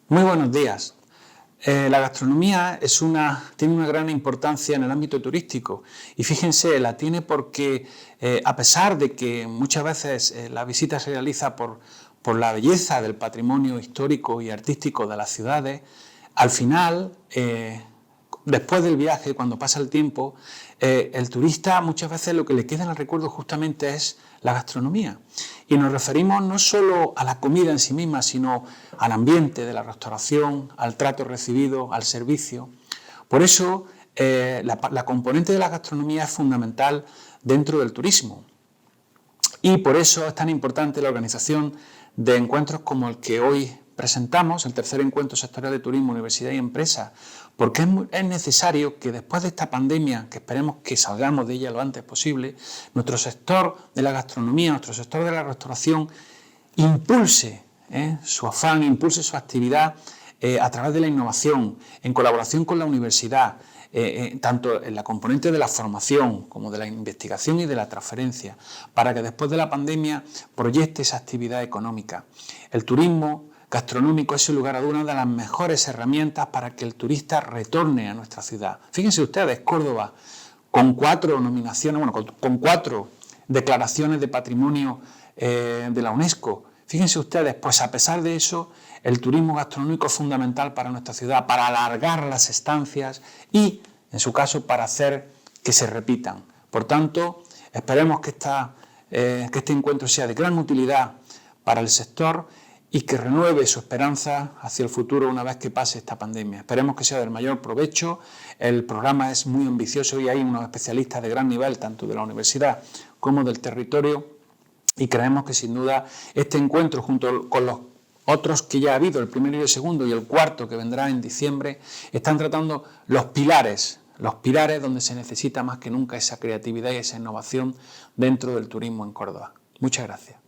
Muy buenos días. La gastronomía tiene una gran importancia en el ámbito turístico y fíjense, la tiene porque a pesar de que muchas veces la visita se realiza por la belleza del patrimonio histórico y artístico de las ciudades, al final, después del viaje, cuando pasa el tiempo, el turista muchas veces lo que le queda en el recuerdo justamente es la gastronomía. Y nos referimos no solo a la comida en sí misma, sino al ambiente de la restauración, al trato recibido, al servicio. Por eso, la componente de la gastronomía es fundamental dentro del turismo. Y por eso es tan importante la organización de encuentros como el que hoy presentamos, el tercer encuentro sectorial de turismo, universidad y empresa, porque es necesario que después de esta pandemia, que esperemos que salgamos de ella lo antes posible, nuestro sector de la gastronomía, nuestro sector de la restauración, impulse su afán, impulse su actividad a través de la innovación, en colaboración con la universidad, tanto en la componente de la formación como de la investigación y de la transferencia, para que después de la pandemia proyecte esa actividad económica. El turismo gastronómico es, sin lugar a dudas, una de las mejores herramientas para que el turista retorne a nuestra ciudad. Fíjense ustedes, Córdoba, con 4 nominaciones, con 4 declaraciones de patrimonio de la UNESCO. Fíjense ustedes, pues a pesar de eso, el turismo gastronómico es fundamental para nuestra ciudad, para alargar las estancias y, en su caso, para hacer que se repitan. Por tanto, esperemos que este encuentro sea de gran utilidad para el sector y que renueve su esperanza hacia el futuro una vez que pase esta pandemia. Esperemos que sea del mayor provecho. El programa es muy ambicioso y hay unos especialistas de gran nivel, tanto de la universidad como del territorio, y creemos que sin duda este encuentro, junto con los otros que ya ha habido, el primero y el segundo y el cuarto que vendrá en diciembre, están tratando los pilares donde se necesita más que nunca esa creatividad y esa innovación dentro del turismo en Córdoba. Muchas gracias.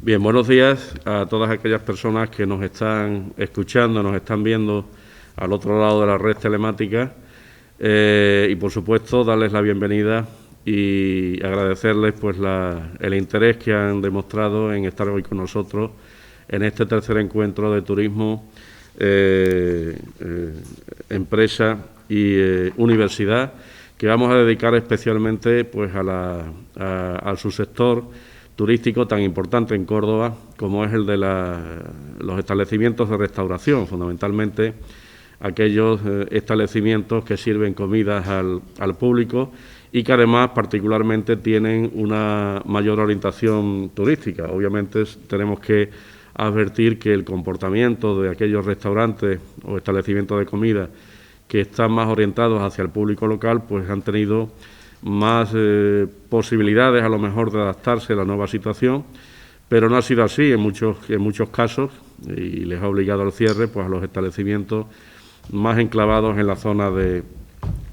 Bien, buenos días a todas aquellas personas que nos están escuchando, nos están viendo al otro lado de la red telemática y, por supuesto, darles la bienvenida y agradecerles pues el interés que han demostrado en estar hoy con nosotros en este tercer encuentro de turismo, empresa y universidad, que vamos a dedicar especialmente pues al subsector turístico tan importante en Córdoba como es el de los establecimientos de restauración, fundamentalmente aquellos establecimientos que sirven comidas al público y que además particularmente tienen una mayor orientación turística. Obviamente tenemos que advertir que el comportamiento de aquellos restaurantes o establecimientos de comida que están más orientados hacia el público local pues han tenido más posibilidades a lo mejor de adaptarse a la nueva situación, pero no ha sido así en muchos casos y les ha obligado al cierre pues a los establecimientos más enclavados en la zona de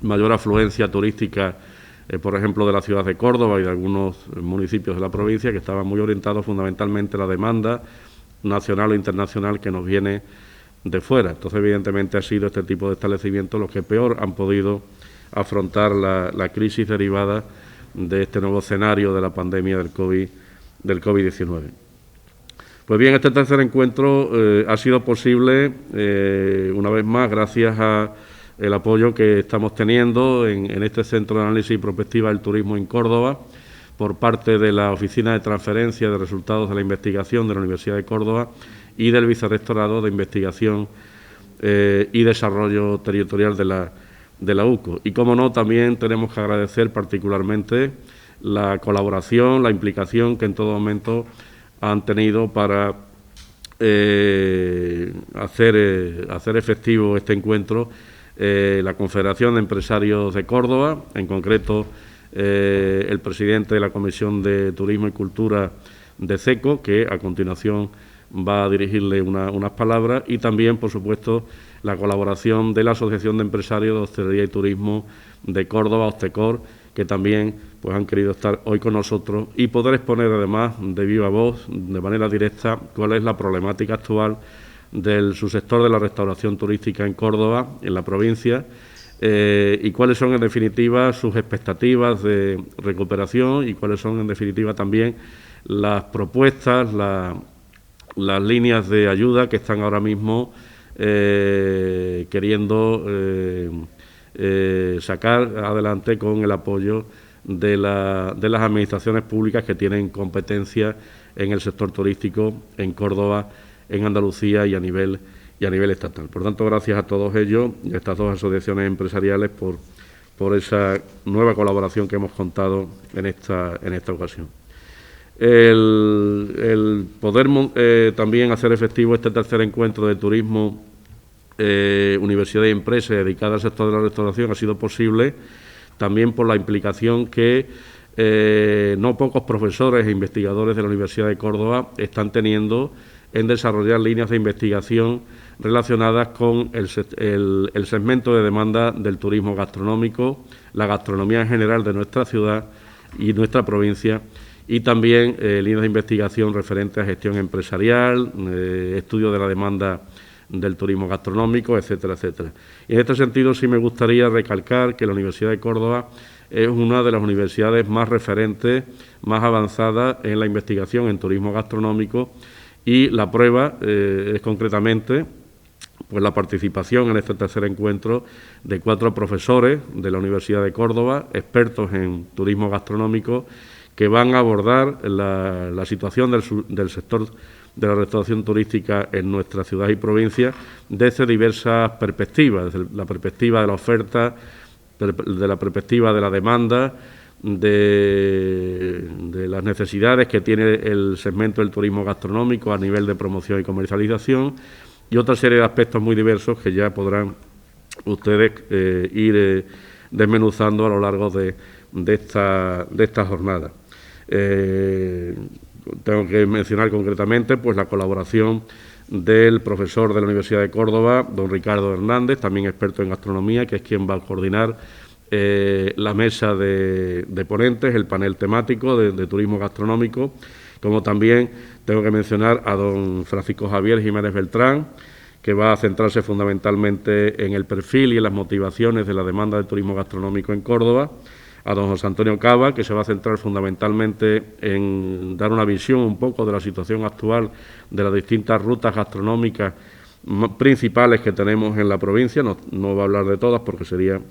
mayor afluencia turística, por ejemplo de la ciudad de Córdoba y de algunos municipios de la provincia, que estaban muy orientados fundamentalmente a la demanda nacional o internacional que nos viene de fuera. Entonces, evidentemente, ha sido este tipo de establecimientos los que peor han podido afrontar la crisis derivada de este nuevo escenario de la pandemia del COVID-19. Pues bien, este tercer encuentro ha sido posible, una vez más, gracias al apoyo que estamos teniendo en este Centro de Análisis y Prospectiva del Turismo en Córdoba, por parte de la Oficina de Transferencia de Resultados de la Investigación de la Universidad de Córdoba y del Vicerrectorado de Investigación y Desarrollo Territorial de la UCO. Y, como no, también tenemos que agradecer particularmente la colaboración, la implicación que en todo momento han tenido para hacer efectivo este encuentro la Confederación de Empresarios de Córdoba, en concreto el presidente de la Comisión de Turismo y Cultura de CECO, que a continuación va a dirigirle unas palabras, y también, por supuesto, la colaboración de la Asociación de Empresarios de Hostelería y Turismo de Córdoba, Hostecor, que también pues han querido estar hoy con nosotros y poder exponer además de viva voz, de manera directa, cuál es la problemática actual del subsector de la restauración turística en Córdoba, en la provincia, y cuáles son en definitiva sus expectativas de recuperación y cuáles son en definitiva también las propuestas, las líneas de ayuda que están ahora mismo queriendo sacar adelante con el apoyo de las administraciones públicas que tienen competencia en el sector turístico en Córdoba, en Andalucía y a nivel estatal. Por tanto, gracias a todos ellos y a estas dos asociaciones empresariales por esa nueva colaboración que hemos contado en esta ocasión. El poder también hacer efectivo este tercer encuentro de turismo, universidad y empresas dedicada al sector de la restauración ha sido posible también por la implicación que no pocos profesores e investigadores de la Universidad de Córdoba están teniendo en desarrollar líneas de investigación relacionadas con el segmento de demanda del turismo gastronómico, la gastronomía en general de nuestra ciudad y nuestra provincia, y también líneas de investigación referentes a gestión empresarial, estudio de la demanda del turismo gastronómico, etcétera, etcétera. Y en este sentido sí me gustaría recalcar que la Universidad de Córdoba es una de las universidades más referentes, más avanzadas en la investigación en turismo gastronómico, y la prueba es concretamente pues la participación en este tercer encuentro de 4 profesores de la Universidad de Córdoba, expertos en turismo gastronómico, que van a abordar la situación del sector de la restauración turística en nuestra ciudad y provincia desde diversas perspectivas, desde la perspectiva de la oferta, de la perspectiva de la demanda, de las necesidades que tiene el segmento del turismo gastronómico a nivel de promoción y comercialización, y otra serie de aspectos muy diversos que ya podrán ustedes ir desmenuzando a lo largo de esta jornada. Tengo que mencionar concretamente pues la colaboración del profesor de la Universidad de Córdoba, don Ricardo Hernández, también experto en gastronomía, que es quien va a coordinar la mesa de ponentes, el panel temático de turismo gastronómico, como también tengo que mencionar a don Francisco Javier Jiménez Beltrán, que va a centrarse fundamentalmente en el perfil y en las motivaciones de la demanda del turismo gastronómico en Córdoba, a don José Antonio Cava, que se va a centrar fundamentalmente en dar una visión un poco de la situación actual de las distintas rutas gastronómicas principales que tenemos en la provincia. No va a hablar de todas porque sería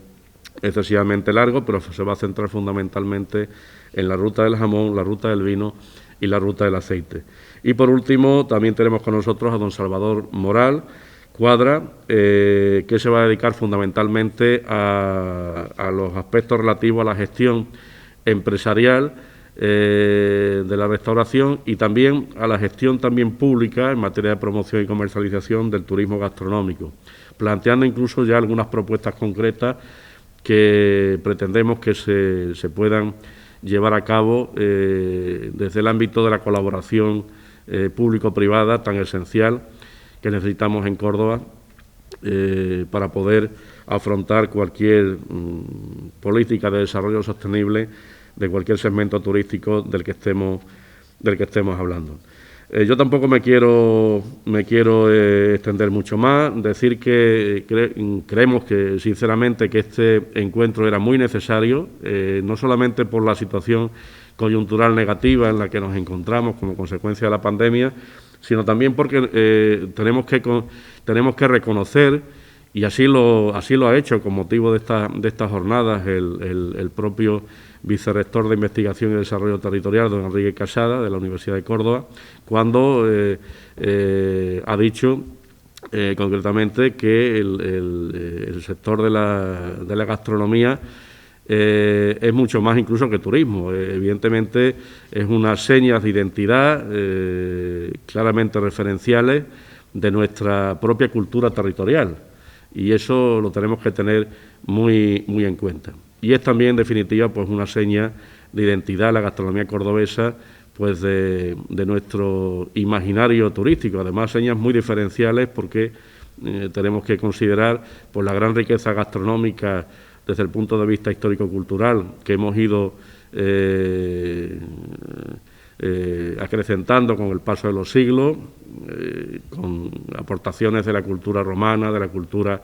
excesivamente largo, pero se va a centrar fundamentalmente en la ruta del jamón, la ruta del vino y la ruta del aceite. Y por último, también tenemos con nosotros a don Salvador Moral Cuadra, que se va a dedicar fundamentalmente a los aspectos relativos a la gestión empresarial de la restauración y también a la gestión también pública en materia de promoción y comercialización del turismo gastronómico, planteando incluso ya algunas propuestas concretas que pretendemos que se puedan llevar a cabo desde el ámbito de la colaboración público-privada tan esencial que necesitamos en Córdoba para poder afrontar cualquier política de desarrollo sostenible de cualquier segmento turístico del que estemos hablando. Yo tampoco me quiero extender mucho más, decir que creemos que sinceramente que este encuentro era muy necesario, no solamente por la situación coyuntural negativa en la que nos encontramos como consecuencia de la pandemia, sino también porque tenemos que reconocer, y así lo ha hecho con motivo de estas jornadas el propio vicerrector de Investigación y Desarrollo Territorial, don Enrique Casada, de la Universidad de Córdoba, cuando ha dicho concretamente que el sector de la gastronomía es mucho más incluso que turismo. Evidentemente es unas señas de identidad claramente referenciales de nuestra propia cultura territorial, y eso lo tenemos que tener muy en cuenta. Y es también, en definitiva, pues una seña de identidad la gastronomía cordobesa, pues de nuestro imaginario turístico. Además, señas muy diferenciales porque tenemos que considerar pues la gran riqueza gastronómica desde el punto de vista histórico-cultural que hemos ido acrecentando con el paso de los siglos, con aportaciones de la cultura romana, de la cultura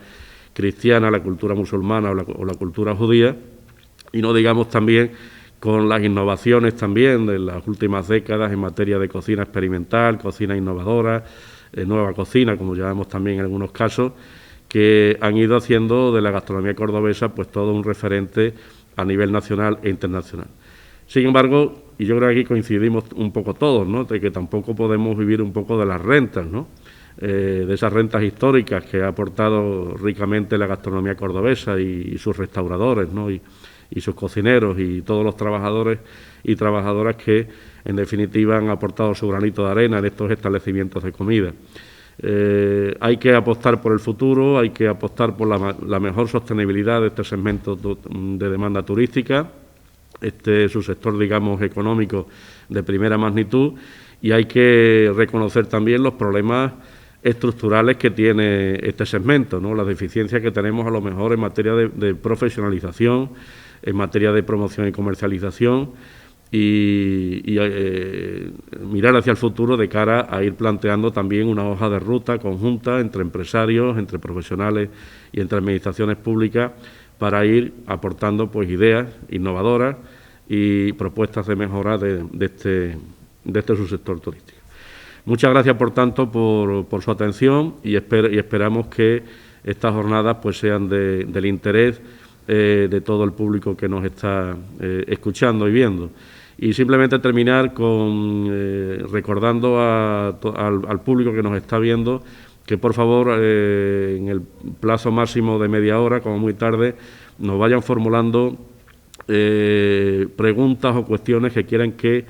cristiana, la cultura musulmana o la cultura judía, y no digamos también con las innovaciones también de las últimas décadas en materia de cocina experimental, cocina innovadora, nueva cocina, como llamamos también en algunos casos, que han ido haciendo de la gastronomía cordobesa pues todo un referente a nivel nacional e internacional. Sin embargo, y yo creo que aquí coincidimos un poco todos, ¿no?, de que tampoco podemos vivir un poco de las rentas, ¿no?, de esas rentas históricas que ha aportado ricamente la gastronomía cordobesa y sus restauradores, ¿no?, y sus cocineros y todos los trabajadores y trabajadoras que, en definitiva, han aportado su granito de arena en estos establecimientos de comida. Hay que apostar por el futuro, hay que apostar por la mejor sostenibilidad de este segmento de demanda turística, este es un sector, digamos, económico de primera magnitud, y hay que reconocer también los problemas estructurales que tiene este segmento, ¿no?, las deficiencias que tenemos a lo mejor en materia de profesionalización, en materia de promoción y comercialización, y mirar hacia el futuro de cara a ir planteando también una hoja de ruta conjunta entre empresarios, entre profesionales y entre administraciones públicas para ir aportando pues ideas innovadoras y propuestas de mejora de este subsector turístico. Muchas gracias, por tanto, por su atención y esperamos que estas jornadas pues sean del interés de todo el público que nos está escuchando y viendo. Y simplemente terminar con recordando al público que nos está viendo que, por favor, en el plazo máximo de media hora, como muy tarde, nos vayan formulando preguntas o cuestiones que quieran que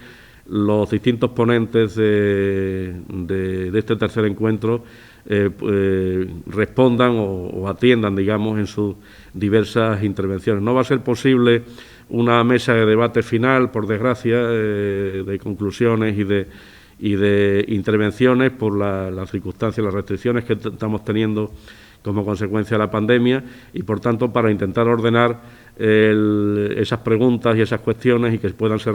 los distintos ponentes de este tercer encuentro respondan o atiendan, digamos, en sus diversas intervenciones. No va a ser posible una mesa de debate final, por desgracia, de conclusiones y de intervenciones por las circunstancias, las restricciones que estamos teniendo como consecuencia de la pandemia, y por tanto, para intentar ordenar esas preguntas y esas cuestiones y que puedan ser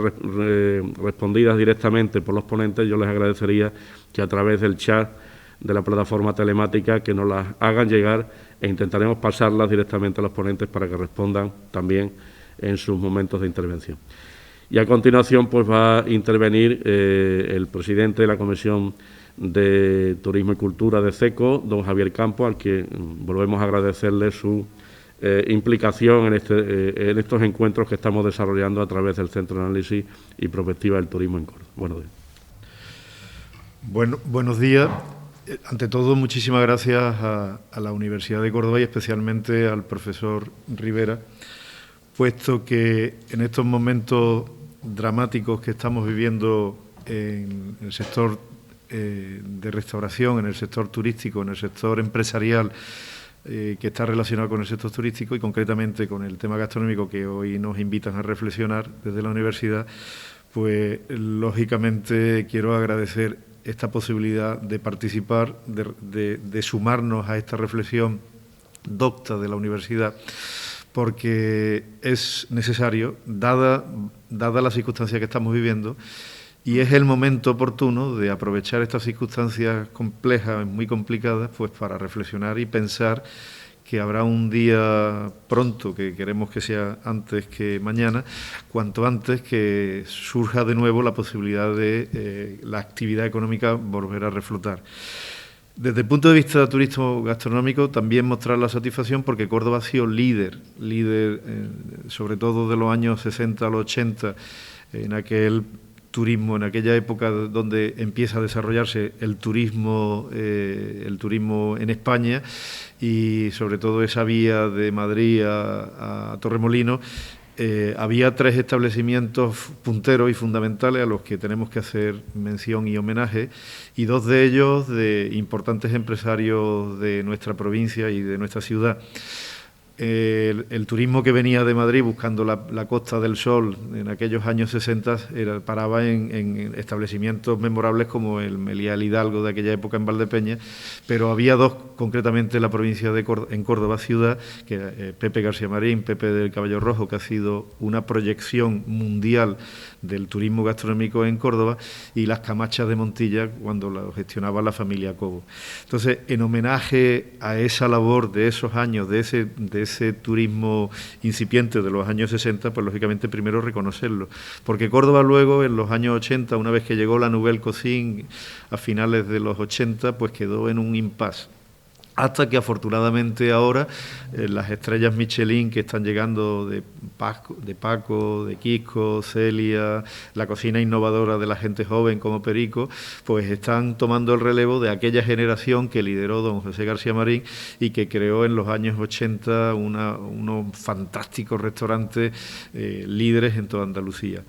respondidas directamente por los ponentes, yo les agradecería que a través del chat de la plataforma telemática que nos las hagan llegar e intentaremos pasarlas directamente a los ponentes para que respondan también en sus momentos de intervención. Y a continuación pues va a intervenir el presidente de la Comisión de Turismo y Cultura de CECO, don Javier Campo, al que volvemos a agradecerle su implicación en estos encuentros que estamos desarrollando a través del Centro de Análisis y Prospectiva del Turismo en Córdoba. Buenos días. Buenos días. Ante todo, muchísimas gracias a la Universidad de Córdoba y especialmente al profesor Rivera, puesto que en estos momentos dramáticos que estamos viviendo en el sector de restauración, en el sector turístico, en el sector empresarial, que está relacionado con el sector turístico y concretamente con el tema gastronómico que hoy nos invitan a reflexionar desde la universidad, pues lógicamente quiero agradecer esta posibilidad de participar, de sumarnos a esta reflexión docta de la universidad, porque es necesario, dada la circunstancia que estamos viviendo, y es el momento oportuno de aprovechar estas circunstancias complejas, muy complicadas, pues para reflexionar y pensar que habrá un día pronto, que queremos que sea antes que mañana, cuanto antes que surja de nuevo la posibilidad de la actividad económica volver a reflotar. Desde el punto de vista turismo gastronómico, también mostrar la satisfacción porque Córdoba ha sido líder, sobre todo de los años 60 a los 80, en aquel turismo, en aquella época donde empieza a desarrollarse el turismo en España, y sobre todo esa vía de Madrid a Torremolinos. Había 3 establecimientos punteros y fundamentales a los que tenemos que hacer mención y homenaje, y 2 de ellos de importantes empresarios de nuestra provincia y de nuestra ciudad. El turismo que venía de Madrid buscando la Costa del Sol en aquellos años 60 paraba en establecimientos memorables como el Meliá El Hidalgo de aquella época en Valdepeñas, pero había 2 concretamente en la provincia en Córdoba ciudad, que Pepe García Marín, Pepe del Caballo Rojo, que ha sido una proyección mundial del turismo gastronómico en Córdoba, y las Camachas de Montilla cuando lo gestionaba la familia Cobo. Entonces, en homenaje a esa labor de esos años, de ese ese turismo incipiente de los años 60, pues lógicamente primero reconocerlo. Porque Córdoba luego, en los años 80, una vez que llegó la Nouvelle Cuisine a finales de los 80, pues quedó en un impasse. Hasta que afortunadamente ahora las estrellas Michelin que están llegando de Paco, de Quisco, Celia, la cocina innovadora de la gente joven como Perico, pues están tomando el relevo de aquella generación que lideró don José García Marín y que creó en los años 80 unos fantásticos restaurantes líderes en toda Andalucía.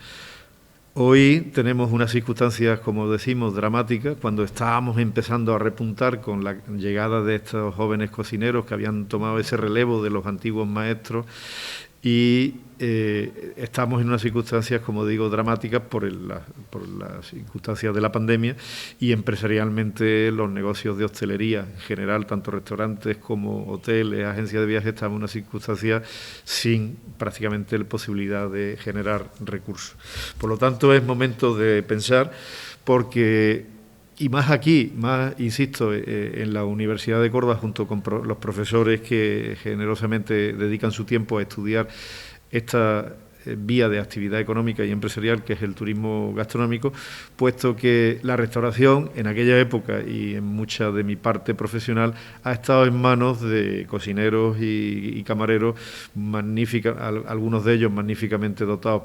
Hoy tenemos unas circunstancias, como decimos, dramáticas, cuando estábamos empezando a repuntar con la llegada de estos jóvenes cocineros que habían tomado ese relevo de los antiguos maestros y estamos en unas circunstancias, como digo, dramáticas por las circunstancias de la pandemia y empresarialmente los negocios de hostelería en general, tanto restaurantes como hoteles, agencias de viajes, estamos en unas circunstancias sin prácticamente la posibilidad de generar recursos. Por lo tanto, es momento de pensar porque... Y más aquí, insisto, en la Universidad de Córdoba, junto con los profesores que generosamente dedican su tiempo a estudiar esta vía de actividad económica y empresarial, que es el turismo gastronómico, puesto que la restauración en aquella época y en mucha de mi parte profesional ha estado en manos de cocineros y camareros magníficos, algunos de ellos magníficamente dotados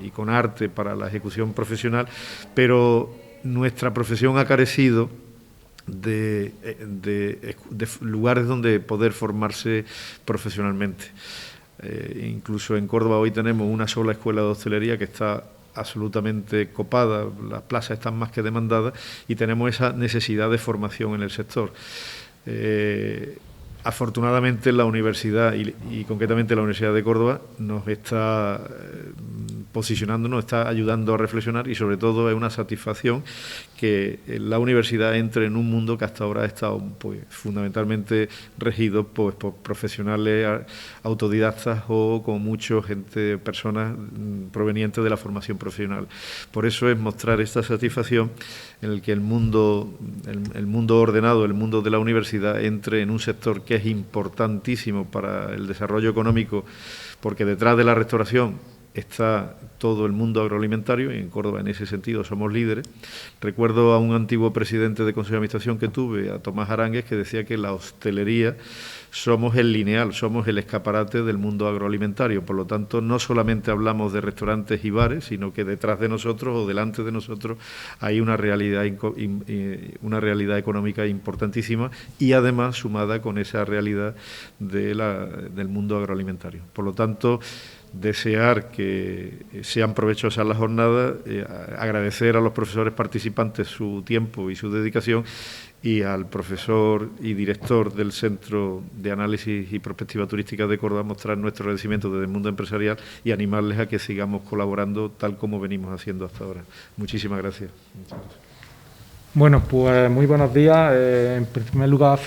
y con arte para la ejecución profesional, pero nuestra profesión ha carecido de lugares donde poder formarse profesionalmente. Incluso en Córdoba hoy tenemos una sola escuela de hostelería que está absolutamente copada, las plazas están más que demandadas y tenemos esa necesidad de formación en el sector. Afortunadamente la universidad y concretamente la Universidad de Córdoba nos está posicionando, nos está ayudando a reflexionar y sobre todo es una satisfacción que la universidad entre en un mundo que hasta ahora ha estado pues fundamentalmente regido pues, por profesionales autodidactas o con personas provenientes de la formación profesional. Por eso es mostrar esta satisfacción en el que el mundo ordenado, el mundo de la universidad entre en un sector que es importantísimo para el desarrollo económico, porque detrás de la restauración está todo el mundo agroalimentario y en Córdoba en ese sentido somos líderes. Recuerdo a un antiguo presidente de Consejo de Administración que tuve, a Tomás Aránguez, que decía que la hostelería somos el lineal, somos el escaparate del mundo agroalimentario. Por lo tanto, no solamente hablamos de restaurantes y bares, sino que detrás de nosotros o delante de nosotros hay una realidad económica importantísima y además sumada con esa realidad del mundo agroalimentario. Por lo tanto, desear que sean provechosas las jornadas, agradecer a los profesores participantes su tiempo y su dedicación y al profesor y director del Centro de Análisis y Prospectiva Turística de Córdoba mostrar nuestro agradecimiento desde el mundo empresarial y animarles a que sigamos colaborando tal como venimos haciendo hasta ahora. Muchísimas gracias. Bueno, pues muy buenos días. En primer lugar,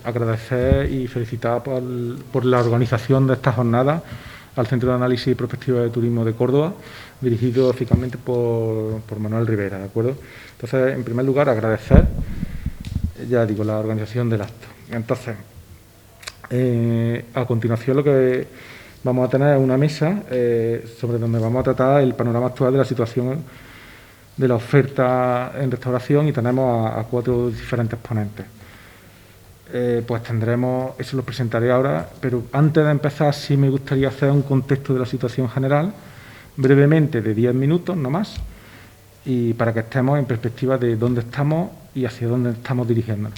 agradecer y felicitar por la organización de esta jornada al Centro de Análisis y Prospectiva de Turismo de Córdoba, dirigido eficazmente por Manuel Rivera, ¿de acuerdo? Entonces, en primer lugar, agradecer, ya digo, la organización del acto. Entonces, a continuación lo que vamos a tener es una mesa sobre donde vamos a tratar el panorama actual de la situación de la oferta en restauración y tenemos a 4 diferentes ponentes. Pues tendremos, eso lo presentaré ahora, pero antes de empezar sí me gustaría hacer un contexto de la situación general, brevemente de 10 minutos, no más, y para que estemos en perspectiva de dónde estamos y hacia dónde estamos dirigiéndonos.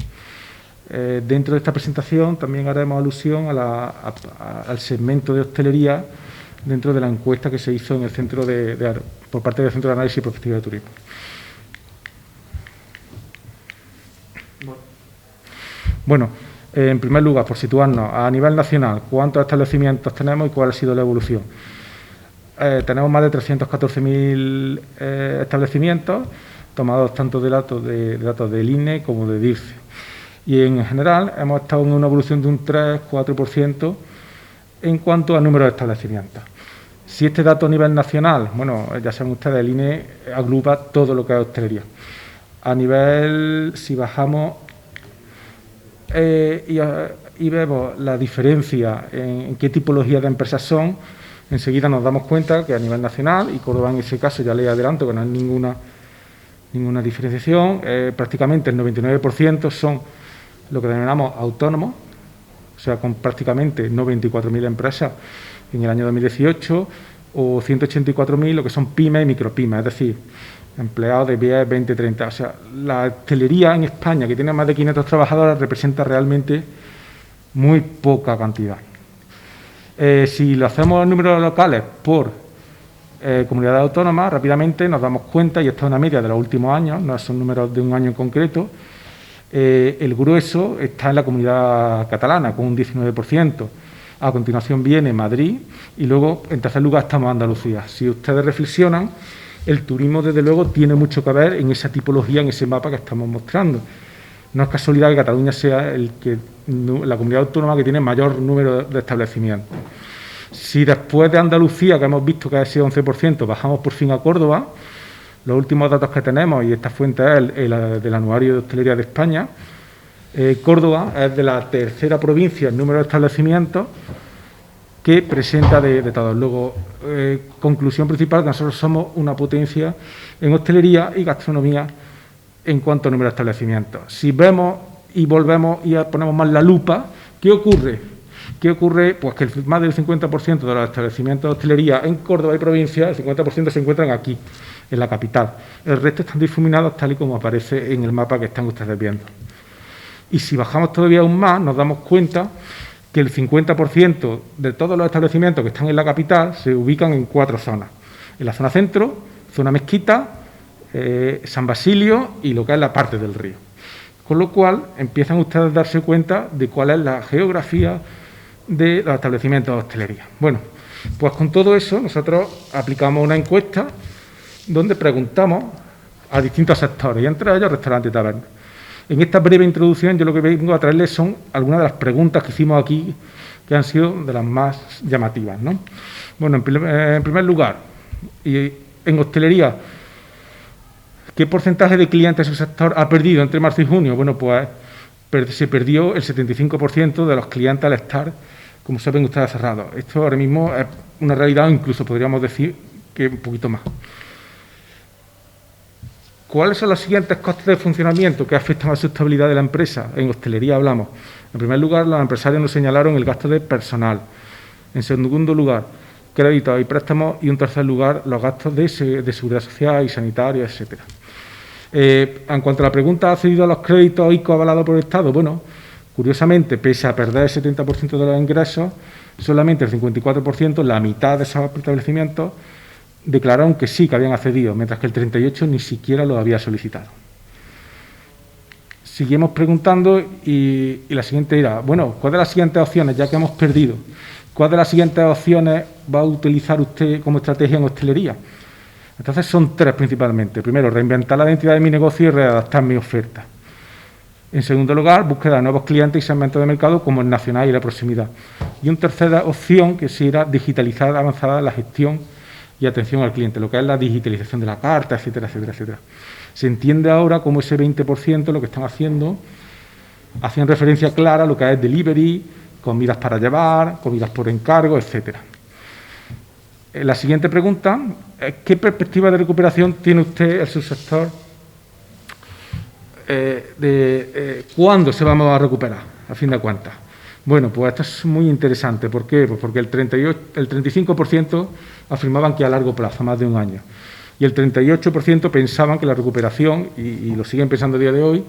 Dentro de esta presentación también haremos alusión al segmento de hostelería dentro de la encuesta que se hizo en el centro por parte del Centro de Análisis y Prospectiva de Turismo. Bueno, en primer lugar, por situarnos, a nivel nacional, ¿cuántos establecimientos tenemos y cuál ha sido la evolución? Tenemos más de 314.000 establecimientos, tomados tanto de datos del INE como de DIRCE. Y en general hemos estado en una evolución de un 3-4% en cuanto a número de establecimientos. Si este dato a nivel nacional, bueno, ya saben ustedes, el INE agrupa todo lo que es hostelería. A nivel, si bajamos y vemos la diferencia en qué tipología de empresas son, enseguida nos damos cuenta que a nivel nacional, y Córdoba en ese caso ya le adelanto que no hay ninguna diferenciación, prácticamente el 99% son lo que denominamos autónomos, o sea, con prácticamente 94.000 empresas en el año 2018, o 184.000 lo que son pymes y micropymes, es decir, empleados de 10, 20, 30. O sea, la hostelería en España, que tiene más de 500 trabajadores, representa realmente muy poca cantidad. Si lo hacemos en números locales por comunidades autónomas, rápidamente nos damos cuenta, y esta es una media de los últimos años, no son números de un año en concreto, el grueso está en la comunidad catalana, con un 19%. A continuación viene Madrid y luego, en tercer lugar, estamos Andalucía. Si ustedes reflexionan, el turismo, desde luego, tiene mucho que ver en esa tipología, en ese mapa que estamos mostrando. No es casualidad que Cataluña sea la comunidad autónoma que tiene mayor número de establecimientos. Si después de Andalucía, que hemos visto que ha sido 11%, bajamos por fin a Córdoba, los últimos datos que tenemos, y esta fuente es del Anuario de Hostelería de España, Córdoba es de la tercera provincia en número de establecimientos que presenta de todos. Luego, conclusión principal, que nosotros somos una potencia en hostelería y gastronomía en cuanto a número de establecimientos. Si vemos y volvemos y ponemos más la lupa, ¿qué ocurre? ¿Qué ocurre? Pues que más del 50% de los establecimientos de hostelería en Córdoba y provincia, el 50% se encuentran aquí, en la capital. El resto están difuminados tal y como aparece en el mapa que están ustedes viendo. Y si bajamos todavía aún más, nos damos cuenta que el 50% de todos los establecimientos que están en la capital se ubican en 4 zonas. En la zona centro, zona Mezquita, San Basilio y lo que es la parte del río. Con lo cual, empiezan ustedes a darse cuenta de cuál es la geografía de los establecimientos de hostelería. Bueno, pues con todo eso nosotros aplicamos una encuesta donde preguntamos a distintos sectores, y entre ellos restaurantes y tabernas. En esta breve introducción yo lo que vengo a traerles son algunas de las preguntas que hicimos aquí, que han sido de las más llamativas, ¿no? Bueno, en primer lugar, y en hostelería, ¿qué porcentaje de clientes de su sector ha perdido entre marzo y junio? Bueno, pues se perdió el 75% de los clientes al estar, como saben ustedes, cerrados. Esto ahora mismo es una realidad, o incluso podríamos decir que un poquito más. ¿Cuáles son los siguientes costes de funcionamiento que afectan a la sustentabilidad de la empresa? En hostelería hablamos. En primer lugar, los empresarios nos señalaron el gasto de personal. En segundo lugar, créditos y préstamos. Y en tercer lugar, los gastos de seguridad social y sanitaria, etcétera. En cuanto a la pregunta, ¿ha cedido a los créditos ICO avalados por el Estado? Bueno, curiosamente, pese a perder el 70% de los ingresos, solamente el 54%, la mitad de esos establecimientos, declararon que sí, que habían accedido, mientras que el 38% ni siquiera lo había solicitado. Seguimos preguntando y la siguiente era, bueno, ¿cuál de las siguientes opciones, ya que hemos perdido, cuál de las siguientes opciones va a utilizar usted como estrategia en hostelería? Entonces son 3 principalmente. Primero, reinventar la identidad de mi negocio y readaptar mi oferta. En segundo lugar, búsqueda de nuevos clientes y segmentos de mercado como el nacional y la proximidad. Y una tercera opción que será digitalizar avanzada la gestión y atención al cliente, lo que es la digitalización de la carta, etcétera, etcétera, etcétera. Se entiende ahora como ese 20% lo que están haciendo, hacen referencia clara a lo que es delivery, comidas para llevar, comidas por encargo, etcétera. La siguiente pregunta es, ¿qué perspectiva de recuperación tiene usted el subsector? ¿Cuándo se vamos a recuperar, a fin de cuentas? Bueno, pues esto es muy interesante. ¿Por qué? Pues porque el 35% afirmaban que a largo plazo, más de un año. Y el 38% pensaban que la recuperación, y lo siguen pensando a día de hoy,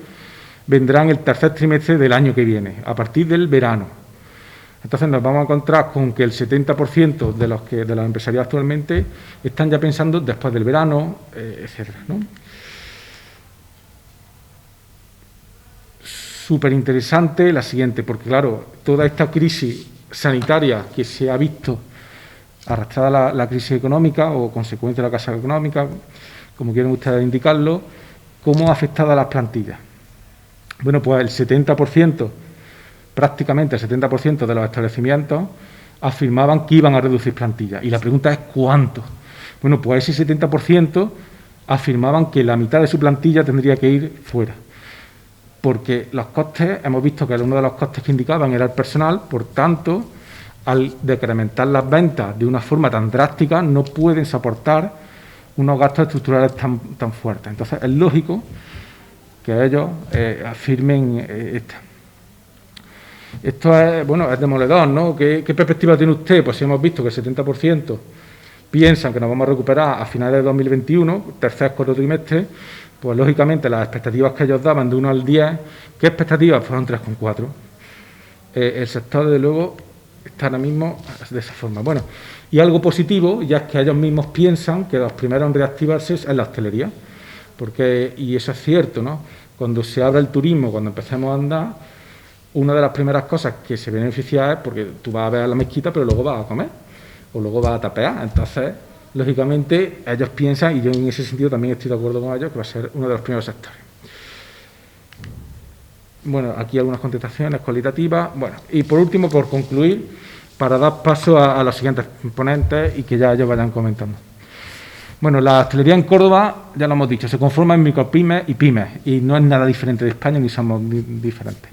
vendrá en el tercer trimestre del año que viene, a partir del verano. Entonces nos vamos a encontrar con que el 70% de los empresarios actualmente están ya pensando después del verano, etcétera, ¿no? Súper interesante la siguiente, porque claro, toda esta crisis sanitaria que se ha visto arrastrada la crisis económica o consecuencia de la crisis económica, como quieren ustedes indicarlo, ¿cómo ha afectado a las plantillas? Bueno, pues el 70%, prácticamente el 70% de los establecimientos afirmaban que iban a reducir plantillas. Y la pregunta es ¿cuánto? Bueno, pues ese 70% afirmaban que la mitad de su plantilla tendría que ir fuera. porque los costes, hemos visto que uno de los costes que indicaban era el personal, por tanto, al decrementar las ventas de una forma tan drástica, no pueden soportar unos gastos estructurales tan fuertes. Entonces, es lógico que ellos afirmen esto. Esto es demoledor, ¿no? ¿Qué perspectiva tiene usted? Pues si hemos visto que el 70% piensan que nos vamos a recuperar a finales de 2021, tercer, cuarto trimestre, pues lógicamente las expectativas que ellos daban de 1 al 10, ¿qué expectativas? Fueron 3,4. El sector, desde luego, está ahora mismo de esa forma. Bueno, y algo positivo, ya es que ellos mismos piensan que los primeros en reactivarse es la hostelería, y eso es cierto, ¿no? Cuando se abra el turismo, cuando empecemos a andar, una de las primeras cosas que se beneficia es porque tú vas a ver a la mezquita, pero luego vas a comer, o luego vas a tapear. Entonces, lógicamente, ellos piensan, y yo en ese sentido también estoy de acuerdo con ellos, que va a ser uno de los primeros sectores. Bueno, aquí algunas contestaciones cualitativas. Bueno, y por último, por concluir, para dar paso a los siguientes ponentes y que ya ellos vayan comentando. Bueno, la hostelería en Córdoba, ya lo hemos dicho, se conforma en micropymes y pymes, y no es nada diferente de España, ni somos diferentes.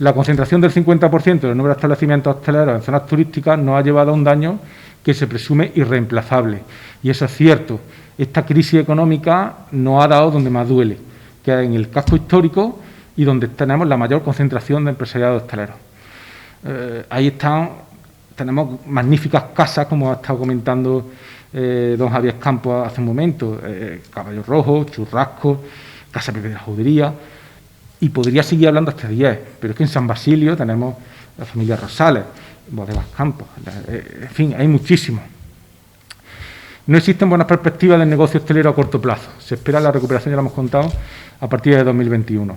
La concentración del 50% del número de establecimientos hosteleros en zonas turísticas nos ha llevado a un daño que se presume irreemplazable. Y eso es cierto. Esta crisis económica nos ha dado donde más duele, que es en el casco histórico y donde tenemos la mayor concentración de empresariado hostelero. Ahí tenemos magníficas casas, como ha estado comentando don Javier Campos hace un momento, Caballo Rojo, Churrasco, Casa Pepe de la Judería, y podría seguir hablando hasta 10, pero es que en San Basilio tenemos la familia Rosales, Bodegas Campos, en fin, hay muchísimos. No existen buenas perspectivas del negocio hostelero a corto plazo. Se espera la recuperación, ya lo hemos contado, a partir de 2021.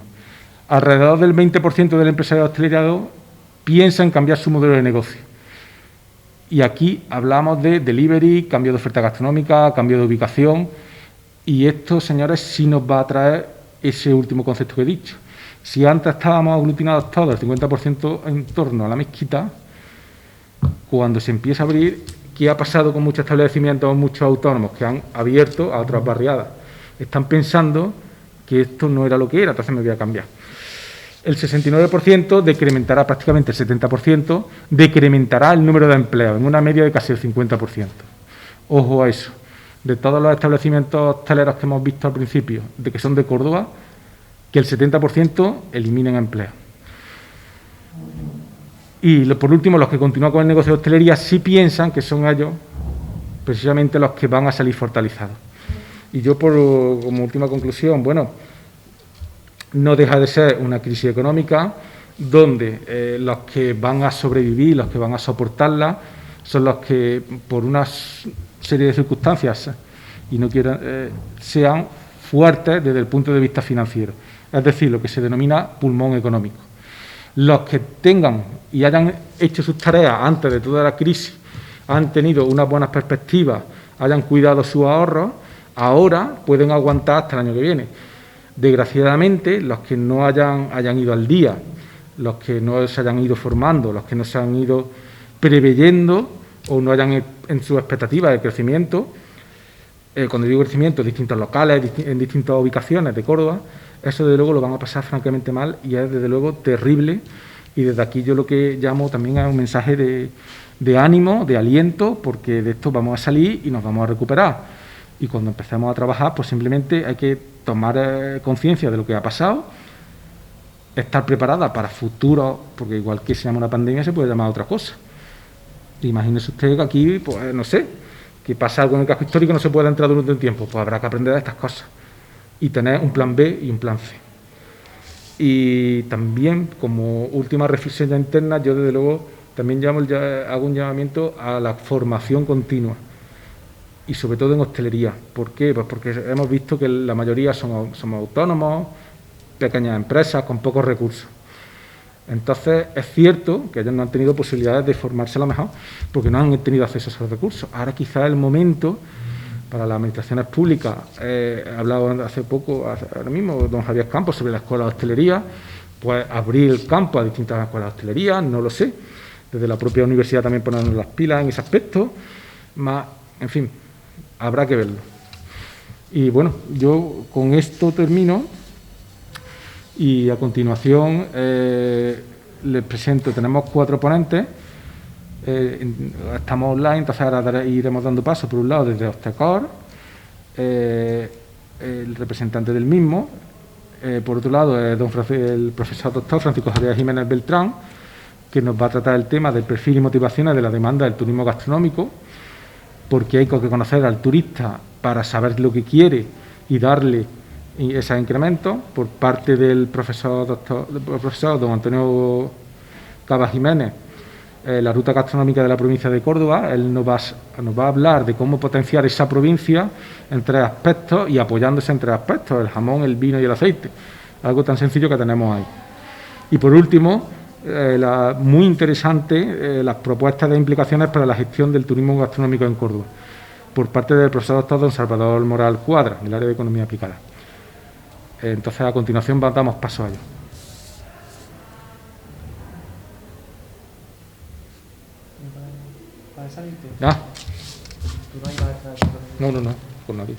Alrededor del 20% del empresariado hostelero piensa en cambiar su modelo de negocio. Y aquí hablamos de delivery, cambio de oferta gastronómica, cambio de ubicación, y esto, señores, sí nos va a traer ese último concepto que he dicho. Si antes estábamos aglutinados todos, el 50% en torno a la mezquita, cuando se empieza a abrir, ¿qué ha pasado con muchos establecimientos, muchos autónomos que han abierto a otras barriadas? Están pensando que esto no era lo que era, entonces me voy a cambiar. El 69% decrementará, prácticamente el 70%, decrementará el número de empleos, en una media de casi el 50%. Ojo a eso. De todos los establecimientos hosteleros que hemos visto al principio, de que son de Córdoba, que el 70% eliminen empleo. Y por último, los que continúan con el negocio de hostelería sí piensan que son ellos precisamente los que van a salir fortalecidos. Y yo, como última conclusión, bueno, no deja de ser una crisis económica donde los que van a sobrevivir, los que van a soportarla, son los que, por una serie de circunstancias, y no quiero, sean fuertes desde el punto de vista financiero. Es decir, lo que se denomina pulmón económico. Los que tengan y hayan hecho sus tareas antes de toda la crisis, han tenido unas buenas perspectivas, hayan cuidado sus ahorros, ahora pueden aguantar hasta el año que viene. Desgraciadamente, los que no hayan ido al día, los que no se hayan ido formando, los que no se han ido preveyendo o no hayan en sus expectativas de crecimiento, cuando digo crecimiento, distintos locales, en distintas ubicaciones de Córdoba, eso desde luego lo van a pasar francamente mal y es desde luego terrible. Y desde aquí yo lo que llamo también es un mensaje de ánimo, de aliento, porque de esto vamos a salir y nos vamos a recuperar. Y cuando empecemos a trabajar, pues simplemente hay que tomar conciencia de lo que ha pasado, estar preparada para futuros, porque igual que se llama una pandemia, se puede llamar otra cosa. Imagínese usted que aquí, pues no sé, que pasa algo en el casco histórico y no se puede entrar durante un tiempo, pues habrá que aprender de estas cosas y tener un plan B y un plan C. Y también, como última reflexión ya interna, yo desde luego también hago un llamamiento a la formación continua y sobre todo en hostelería. ¿Por qué? Pues porque hemos visto que la mayoría somos autónomos, pequeñas empresas con pocos recursos. Entonces, es cierto que ellos no han tenido posibilidades de formarse a lo mejor porque no han tenido acceso a esos recursos. Ahora quizás es el momento para las administraciones públicas. He hablado hace poco, ahora mismo, don Javier Campos sobre la escuela de hostelería, pues abrir el campo a distintas escuelas de hostelería, no lo sé. Desde la propia universidad también ponernos las pilas en ese aspecto. En fin, habrá que verlo. Y bueno, yo con esto termino Y a continuación les presento, tenemos 4 ponentes, estamos online, entonces ahora iremos dando paso, por un lado, desde Ostecor, el representante del mismo, por otro lado, el profesor doctor Francisco Javier Jiménez Beltrán, que nos va a tratar el tema del perfil y motivaciones de la demanda del turismo gastronómico, porque hay que conocer al turista para saber lo que quiere y darle esos incrementos. Por parte del profesor don Antonio Cava Jiménez, la ruta gastronómica de la provincia de Córdoba, él nos va a hablar de cómo potenciar esa provincia en 3 aspectos y apoyándose en 3 aspectos, el jamón, el vino y el aceite, algo tan sencillo que tenemos ahí. Y por último, muy interesante, las propuestas de implicaciones para la gestión del turismo gastronómico en Córdoba, por parte del profesor doctor don Salvador Moral Cuadra, del área de Economía Aplicada. Entonces, a continuación, damos paso a ello. ¿Ah? No, con nadie.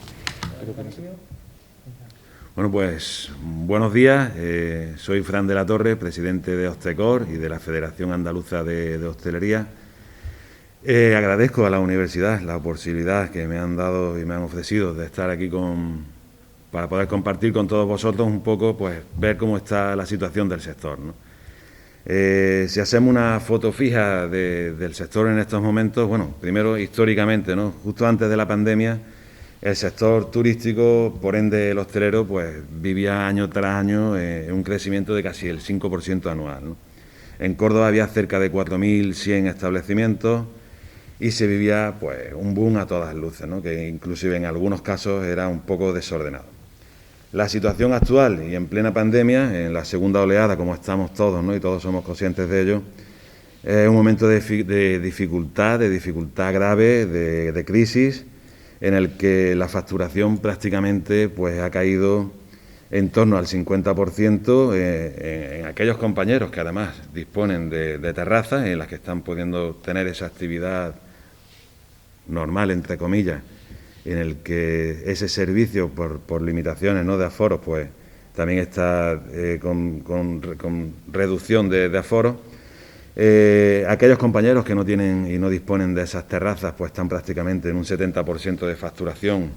Bueno, pues buenos días. Soy Fran de la Torre, presidente de Ostecor y de la Federación Andaluza de Hostelería. Agradezco a la universidad la posibilidad que me han dado y me han ofrecido de estar aquí para poder compartir con todos vosotros un poco, pues ver cómo está la situación del sector, ¿no? Si hacemos una foto fija del sector en estos momentos, bueno, primero históricamente, ¿no? Justo antes de la pandemia, el sector turístico, por ende el hostelero, pues vivía año tras año un crecimiento de casi el 5% anual, ¿no? En Córdoba había cerca de 4.100 establecimientos y se vivía pues un boom a todas luces, ¿no? Que inclusive en algunos casos era un poco desordenado. La situación actual y en plena pandemia, en la segunda oleada, como estamos todos, ¿no? Y todos somos conscientes de ello, es un momento de dificultad grave, de crisis, en el que la facturación prácticamente pues ha caído en torno al 50% en aquellos compañeros que además disponen de terrazas en las que están pudiendo tener esa actividad normal, entre comillas, en el que ese servicio por limitaciones, ¿no?, de aforos, pues también está con reducción de aforos. Aquellos compañeros que no tienen y no disponen de esas terrazas, pues están prácticamente en un 70% de facturación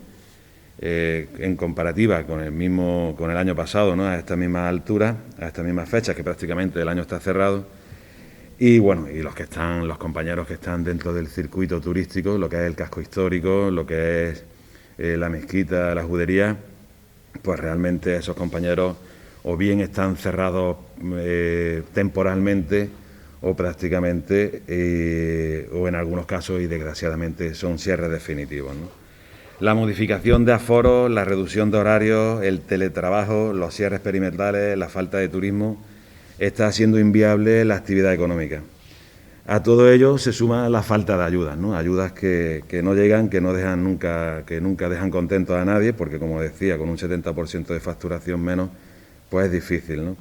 en comparativa con el año pasado, ¿no?, a esta misma altura, a estas mismas fechas, que prácticamente el año está cerrado. Y bueno, y los compañeros que están dentro del circuito turístico, lo que es el casco histórico, lo que es la mezquita, la judería, pues realmente esos compañeros o bien están cerrados temporalmente o prácticamente, o en algunos casos, y desgraciadamente, son cierres definitivos, ¿no? La modificación de aforos, la reducción de horarios, el teletrabajo, los cierres perimetrales, la falta de turismo, está haciendo inviable la actividad económica. A todo ello se suma la falta de ayudas, ¿no? Ayudas que no llegan, que nunca dejan contentos a nadie, porque, como decía, con un 70% de facturación menos, pues es difícil, ¿no?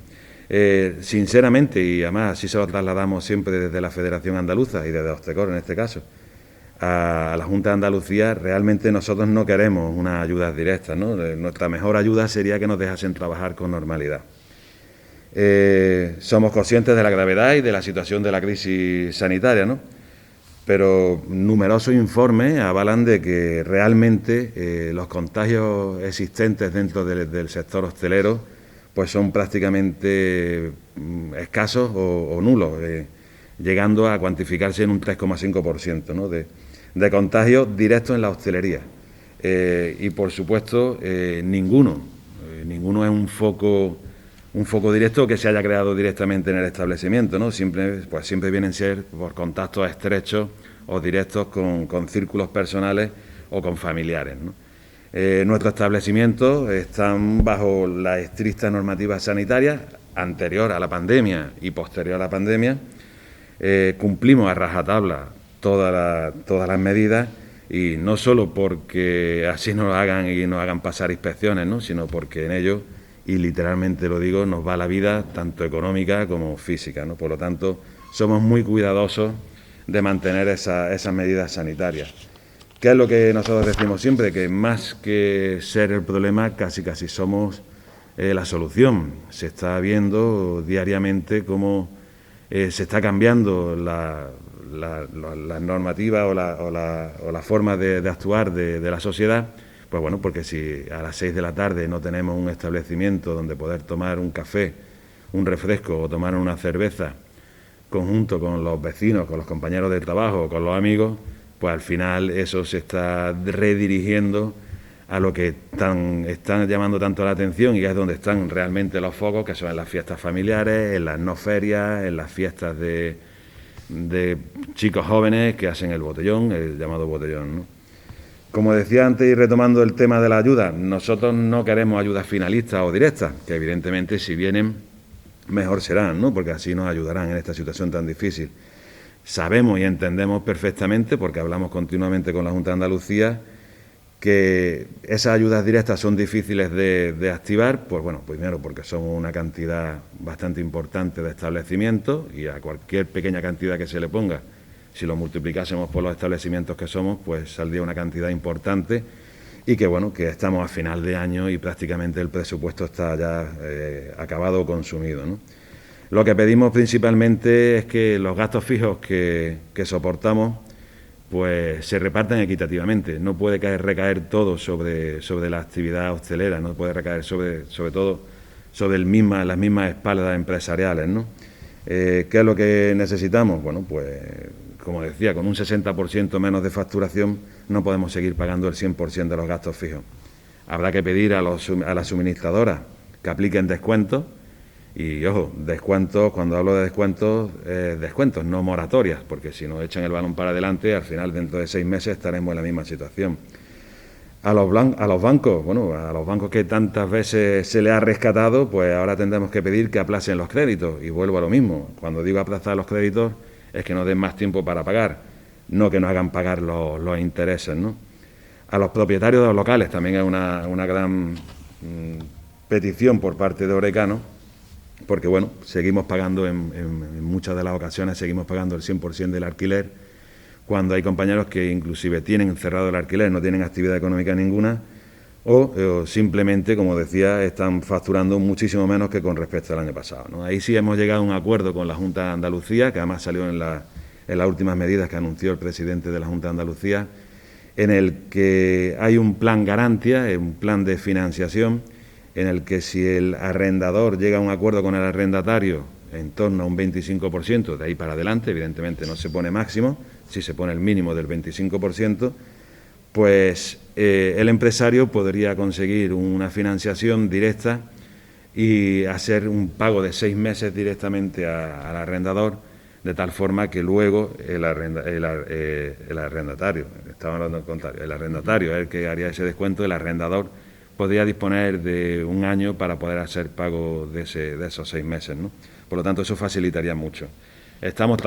Sinceramente, y además así se lo trasladamos siempre desde la Federación Andaluza y desde Ostecor en este caso, a la Junta de Andalucía, realmente nosotros no queremos unas ayudas directas, ¿no? Nuestra mejor ayuda sería que nos dejasen trabajar con normalidad. Somos conscientes de la gravedad y de la situación de la crisis sanitaria, ¿no? Pero numerosos informes avalan de que realmente los contagios existentes dentro del sector hostelero pues son prácticamente escasos o nulos, llegando a cuantificarse en un 3,5%, ¿no?, de contagios directos en la hostelería. Y por supuesto, ninguno es un foco directo que se haya creado directamente en el establecimiento, ¿no? Siempre vienen a ser por contactos estrechos o directos con círculos personales o con familiares, ¿no? Nuestros establecimientos están bajo la estricta normativa sanitaria anterior a la pandemia y posterior a la pandemia. Cumplimos a rajatabla todas las medidas, y no solo porque así nos hagan pasar inspecciones, ¿no?, sino porque en ello, y literalmente lo digo, nos va la vida tanto económica como física, ¿no? Por lo tanto, somos muy cuidadosos de mantener esas medidas sanitarias. ¿Qué es lo que nosotros decimos siempre? Que más que ser el problema, casi somos la solución. Se está viendo diariamente cómo se está cambiando la normativa o la forma de actuar de la sociedad. Pues bueno, porque si a las 6 de la tarde no tenemos un establecimiento donde poder tomar un café, un refresco o tomar una cerveza conjunto con los vecinos, con los compañeros de trabajo, con los amigos, pues al final eso se está redirigiendo a lo que están llamando tanto la atención y es donde están realmente los focos, que son en las fiestas familiares, en las no ferias, en las fiestas de chicos jóvenes que hacen el botellón, el llamado botellón, ¿no? Como decía antes y retomando el tema de la ayuda, nosotros no queremos ayudas finalistas o directas, que evidentemente si vienen mejor serán, ¿no? Porque así nos ayudarán en esta situación tan difícil. Sabemos y entendemos perfectamente, porque hablamos continuamente con la Junta de Andalucía, que esas ayudas directas son difíciles de activar, pues bueno, primero porque son una cantidad bastante importante de establecimientos y a cualquier pequeña cantidad que se le ponga, si lo multiplicásemos por los establecimientos que somos, pues saldría una cantidad importante y que bueno, que estamos a final de año y prácticamente el presupuesto está ya acabado o consumido, ¿no? Lo que pedimos principalmente es que los gastos fijos que soportamos pues se repartan equitativamente. No puede recaer todo sobre la actividad hostelera, no puede recaer sobre todo sobre las mismas espaldas empresariales, ¿no? ¿Qué es lo que necesitamos? Bueno, pues como decía, con un 60% menos de facturación no podemos seguir pagando el 100% de los gastos fijos. Habrá que pedir a las suministradoras que apliquen descuentos y, ojo, descuentos, cuando hablo de descuentos, descuentos, no moratorias, porque si nos echan el balón para adelante, al final, dentro de 6 meses, estaremos en la misma situación. A los bancos, bueno, a los bancos que tantas veces se les ha rescatado, pues ahora tendremos que pedir que aplacen los créditos. Y vuelvo a lo mismo, cuando digo aplazar los créditos, es que nos den más tiempo para pagar, no que nos hagan pagar los intereses, ¿no? A los propietarios de los locales también es una gran petición por parte de Orecano, porque bueno, seguimos pagando en muchas de las ocasiones, seguimos pagando el 100% del alquiler, cuando hay compañeros que inclusive tienen cerrado el alquiler, no tienen actividad económica ninguna, o simplemente, como decía, están facturando muchísimo menos que con respecto al año pasado, ¿no? Ahí sí hemos llegado a un acuerdo con la Junta de Andalucía, que además salió en las últimas medidas que anunció el presidente de la Junta de Andalucía, en el que hay un plan garantía, un plan de financiación, en el que si el arrendador llega a un acuerdo con el arrendatario en torno a un 25%, de ahí para adelante, evidentemente no se pone máximo, si se pone el mínimo del 25%, pues el empresario podría conseguir una financiación directa y hacer un pago de 6 meses directamente al arrendador, de tal forma que luego el arrendatario, estaba hablando al contrario, el arrendatario es el que haría ese descuento, el arrendador podría disponer de un año para poder hacer pago de esos 6 meses, ¿no? Por lo tanto, eso facilitaría mucho. Seguimos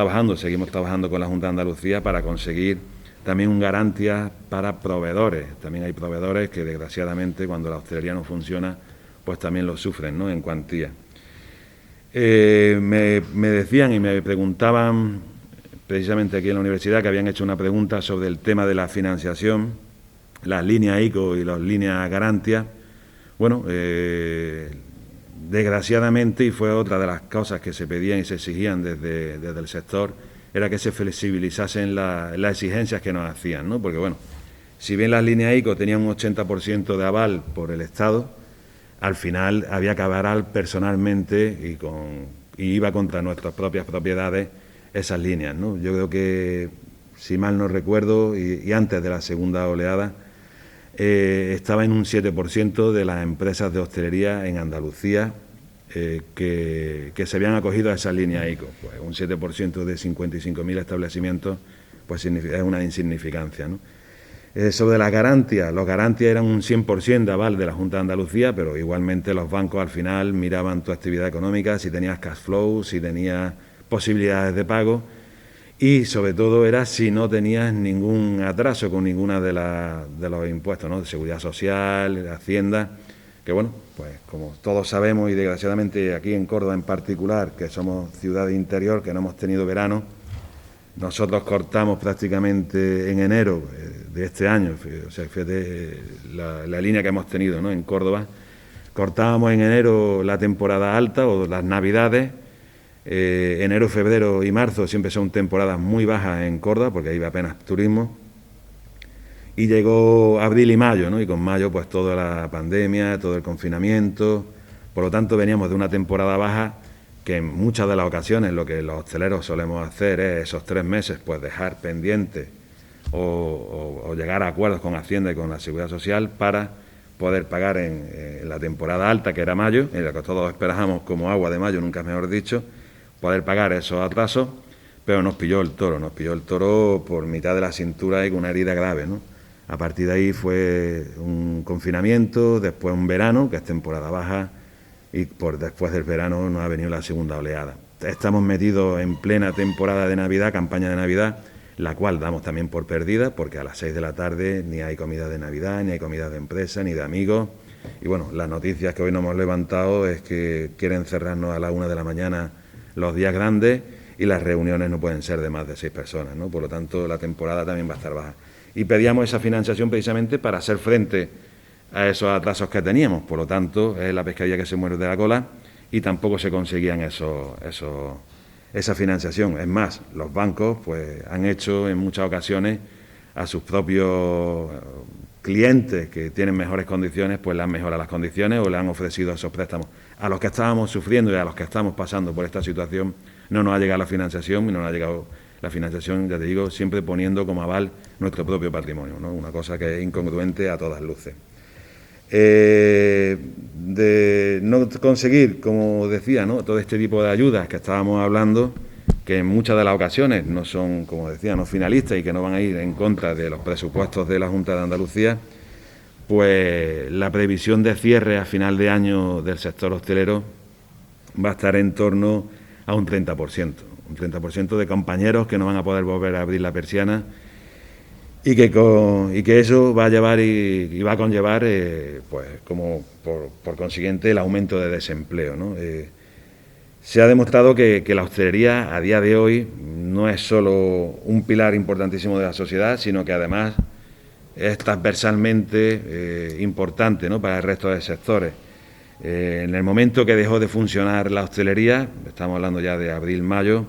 trabajando con la Junta de Andalucía para conseguir también un garantía para proveedores. También hay proveedores que, desgraciadamente, cuando la hostelería no funciona, pues también lo sufren, ¿no?, en cuantía. Me decían y me preguntaban, precisamente aquí en la universidad, que habían hecho una pregunta sobre el tema de la financiación, las líneas ICO y las líneas garantia. Bueno, desgraciadamente, y fue otra de las cosas que se pedían y se exigían desde el sector, era que se flexibilizasen las exigencias que nos hacían, ¿no? Porque, bueno, si bien las líneas ICO tenían un 80% de aval por el Estado, al final había que avalar personalmente y iba contra nuestras propias propiedades esas líneas, ¿no? Yo creo que, si mal no recuerdo, y antes de la segunda oleada, estaba en un 7% de las empresas de hostelería en Andalucía que se habían acogido a esas líneas ICO. Pues un 7% de 55.000 establecimientos pues es una insignificancia, ¿no? Sobre las garantías, los garantías eran un 100% de aval de la Junta de Andalucía, pero igualmente los bancos al final miraban tu actividad económica, si tenías cash flow, si tenías posibilidades de pago, y sobre todo era si no tenías ningún atraso con ninguna de los impuestos, ¿no?, de seguridad social, de Hacienda, que bueno, pues como todos sabemos, y desgraciadamente aquí en Córdoba en particular, que somos ciudad de interior, que no hemos tenido verano, nosotros cortamos prácticamente en enero de este año, o sea, fíjate la línea que hemos tenido, ¿no?, en Córdoba, cortábamos en enero la temporada alta o las Navidades. Enero, febrero y marzo siempre son temporadas muy bajas en Córdoba, porque ahí va apenas turismo. Y llegó abril y mayo, ¿no? Y con mayo pues toda la pandemia, todo el confinamiento. Por lo tanto veníamos de una temporada baja que en muchas de las ocasiones lo que los hosteleros solemos hacer es esos 3 meses pues dejar pendientes o llegar a acuerdos con Hacienda y con la Seguridad Social para poder pagar en la temporada alta, que era mayo, en la que todos esperábamos como agua de mayo, nunca mejor dicho, poder pagar esos atrasos, pero nos pilló el toro por mitad de la cintura y con una herida grave, ¿no? A partir de ahí fue un confinamiento, después un verano, que es temporada baja, y después del verano nos ha venido la segunda oleada. Estamos metidos en plena temporada de Navidad, campaña de Navidad, la cual damos también por perdida, porque a las 6 de la tarde ni hay comida de Navidad, ni hay comida de empresa, ni de amigos. Y bueno, las noticias que hoy nos hemos levantado es que quieren cerrarnos a la 1 de la mañana los días grandes y las reuniones no pueden ser de más de 6 personas, ¿no? Por lo tanto, la temporada también va a estar baja. Y pedíamos esa financiación precisamente para hacer frente a esos atrasos que teníamos. Por lo tanto, es la pescadilla que se muerde de la cola y tampoco se conseguían esa financiación. Es más, los bancos pues han hecho en muchas ocasiones a sus propios clientes que tienen mejores condiciones, pues le han mejorado las condiciones o le han ofrecido esos préstamos. A los que estábamos sufriendo y a los que estamos pasando por esta situación no nos ha llegado la financiación y no nos ha llegado la financiación, ya te digo, siempre poniendo como aval nuestro propio patrimonio, ¿no? Una cosa que es incongruente a todas luces. De no conseguir, como decía, ¿no?, todo este tipo de ayudas que estábamos hablando, que en muchas de las ocasiones no son, como decía, no finalistas y que no van a ir en contra de los presupuestos de la Junta de Andalucía, pues la previsión de cierre a final de año del sector hostelero va a estar en torno a un 30%. Un 30% de compañeros que no van a poder volver a abrir la persiana y que eso va a llevar y va a conllevar, pues como por consiguiente, el aumento de desempleo, ¿no? Se ha demostrado que la hostelería a día de hoy no es solo un pilar importantísimo de la sociedad, sino que además es transversalmente importante, ¿no?, para el resto de sectores. En el momento que dejó de funcionar la hostelería, estamos hablando ya de abril-mayo,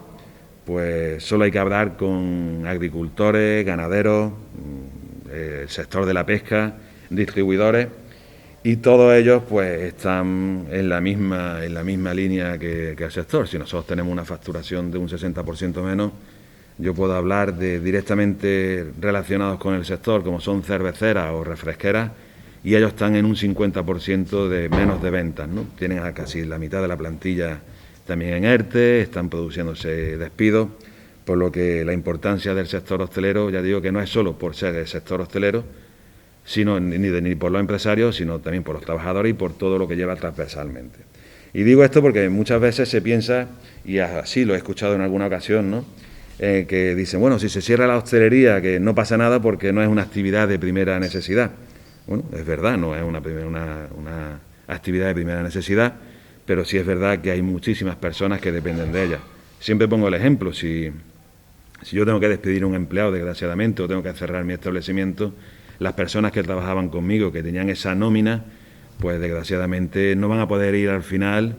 pues solo hay que hablar con agricultores, ganaderos, el sector de la pesca, distribuidores, y todos ellos pues están en la misma línea que el sector. Si nosotros tenemos una facturación de un 60% menos, yo puedo hablar de directamente relacionados con el sector, como son cerveceras o refresqueras, y ellos están en un 50% de menos de ventas, ¿no? Tienen a casi la mitad de la plantilla también en ERTE, están produciéndose despidos, por lo que la importancia del sector hostelero, ya digo que no es solo por ser el sector hostelero, sino ni por los empresarios, sino también por los trabajadores y por todo lo que lleva transversalmente. Y digo esto porque muchas veces se piensa, y así lo he escuchado en alguna ocasión, ¿no?, que dicen, bueno, si se cierra la hostelería, que no pasa nada porque no es una actividad de primera necesidad. Bueno, es verdad, no es una actividad de primera necesidad, pero sí es verdad que hay muchísimas personas que dependen de ella. Siempre pongo el ejemplo, si yo tengo que despedir a un empleado, desgraciadamente, o tengo que cerrar mi establecimiento, las personas que trabajaban conmigo, que tenían esa nómina, pues desgraciadamente no van a poder ir al final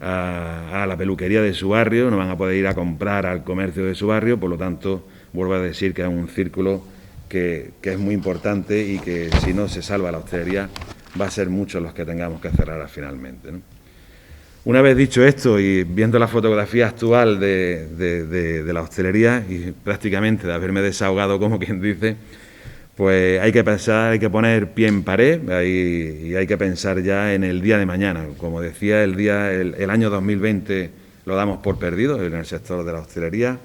a la peluquería de su barrio, no van a poder ir a comprar al comercio de su barrio, por lo tanto, vuelvo a decir que es un círculo que es muy importante y que si no se salva la hostelería, va a ser muchos los que tengamos que cerrar finalmente, ¿no? Una vez dicho esto y viendo la fotografía actual de la hostelería y prácticamente de haberme desahogado, como quien dice, pues hay que pensar, hay que poner pie en pared y hay que pensar ya en el día de mañana. Como decía, el año 2020 lo damos por perdido en el sector de la hostelería.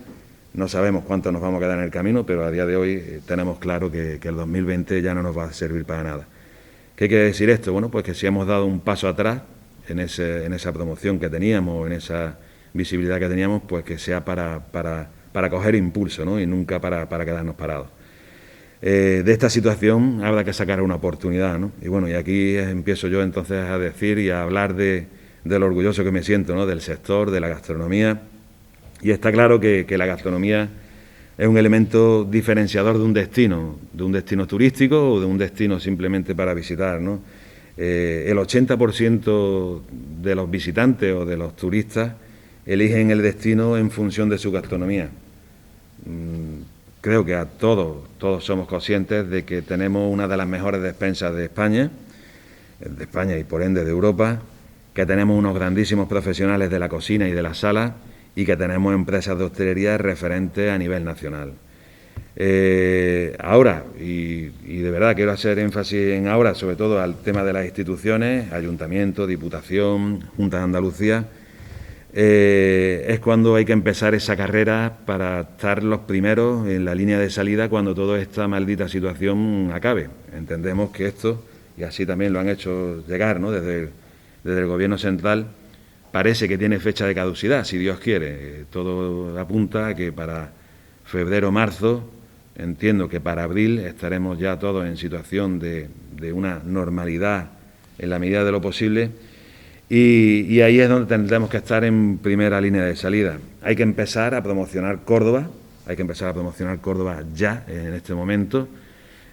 No sabemos cuánto nos vamos a quedar en el camino, pero a día de hoy tenemos claro que el 2020 ya no nos va a servir para nada. ¿Qué quiere decir esto? Bueno, pues que si hemos dado un paso atrás en esa promoción que teníamos, en esa visibilidad que teníamos, pues que sea para coger impulso, ¿no?, y nunca para quedarnos parados. De esta situación habrá que sacar una oportunidad, ¿no? Y bueno, y aquí empiezo yo entonces a decir y a hablar de lo orgulloso que me siento, ¿no?, del sector, de la gastronomía. Y está claro que la gastronomía es un elemento diferenciador de un destino turístico o de un destino simplemente para visitar, ¿no? El 80% de los visitantes o de los turistas eligen el destino en función de su gastronomía. Creo que todos somos conscientes de que tenemos una de las mejores despensas de España y por ende de Europa, que tenemos unos grandísimos profesionales de la cocina y de la sala y que tenemos empresas de hostelería referentes a nivel nacional. Ahora, y de verdad quiero hacer énfasis en ahora, sobre todo al tema de las instituciones, Ayuntamiento, Diputación, Junta de Andalucía, es cuando hay que empezar esa carrera para estar los primeros en la línea de salida cuando toda esta maldita situación acabe. Entendemos que esto, y así también lo han hecho llegar, ¿no?, desde el Gobierno central, parece que tiene fecha de caducidad, si Dios quiere. Todo apunta a que para febrero o marzo, entiendo que para abril estaremos ya todos en situación de una normalidad en la medida de lo posible. Y ahí es donde tendremos que estar en primera línea de salida. Hay que empezar a promocionar Córdoba, ya en este momento.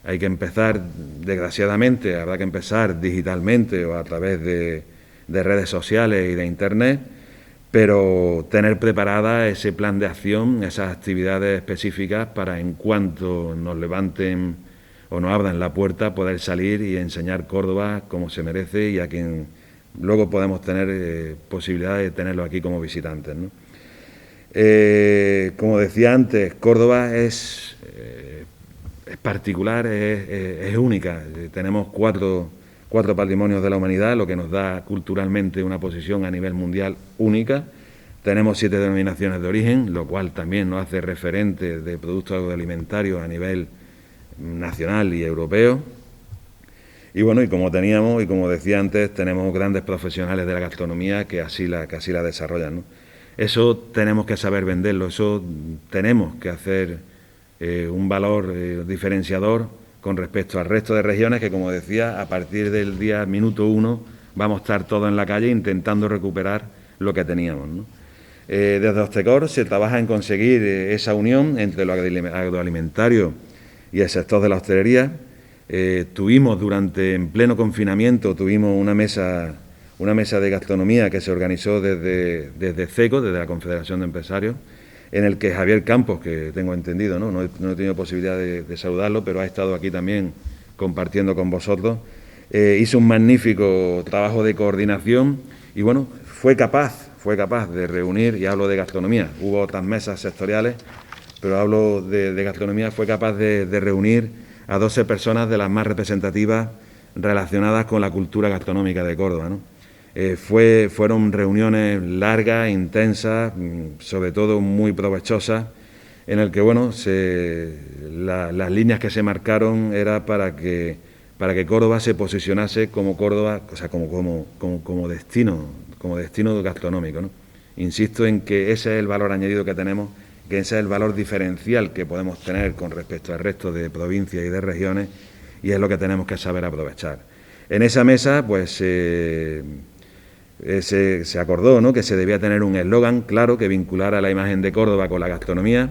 Hay que empezar, desgraciadamente, habrá que empezar digitalmente o a través de redes sociales y de Internet, pero tener preparada ese plan de acción, esas actividades específicas para en cuanto nos levanten o nos abran la puerta poder salir y enseñar Córdoba como se merece y a quien luego podemos tener posibilidad de tenerlo aquí como visitantes, ¿no? Como decía antes, Córdoba es particular, es única. Tenemos cuatro patrimonios de la humanidad, lo que nos da culturalmente una posición a nivel mundial única. Tenemos 7 denominaciones de origen, lo cual también nos hace referente de productos agroalimentarios a nivel nacional y europeo. Y bueno, y como decía antes, tenemos grandes profesionales de la gastronomía que así la desarrollan, ¿no? Eso tenemos que saber venderlo, eso tenemos que hacer un valor diferenciador con respecto al resto de regiones que, como decía, a partir del minuto 1 vamos a estar todos en la calle intentando recuperar lo que teníamos, ¿no? Desde Ostecor se trabaja en conseguir esa unión entre lo agroalimentario y el sector de la hostelería. Tuvimos en pleno confinamiento, una mesa de gastronomía que se organizó desde CECO, desde la Confederación de Empresarios, en el que Javier Campos, que tengo entendido, no he tenido posibilidad de saludarlo, pero ha estado aquí también compartiendo con vosotros, hizo un magnífico trabajo de coordinación y bueno, fue capaz de reunir, y hablo de gastronomía, hubo otras mesas sectoriales, pero hablo de gastronomía, fue capaz de reunir a 12 personas de las más representativas relacionadas con la cultura gastronómica de Córdoba, ¿no? Fueron reuniones largas, intensas, sobre todo muy provechosas, en el que bueno, las líneas que se marcaron era para que Córdoba se posicionase como Córdoba, o sea, como destino gastronómico, ¿no? Insisto en que ese es el valor añadido que tenemos, que ese es el valor diferencial que podemos tener con respecto al resto de provincias y de regiones, y es lo que tenemos que saber aprovechar. En esa mesa, pues se acordó, ¿no?, que se debía tener un eslogan claro que vinculara la imagen de Córdoba con la gastronomía.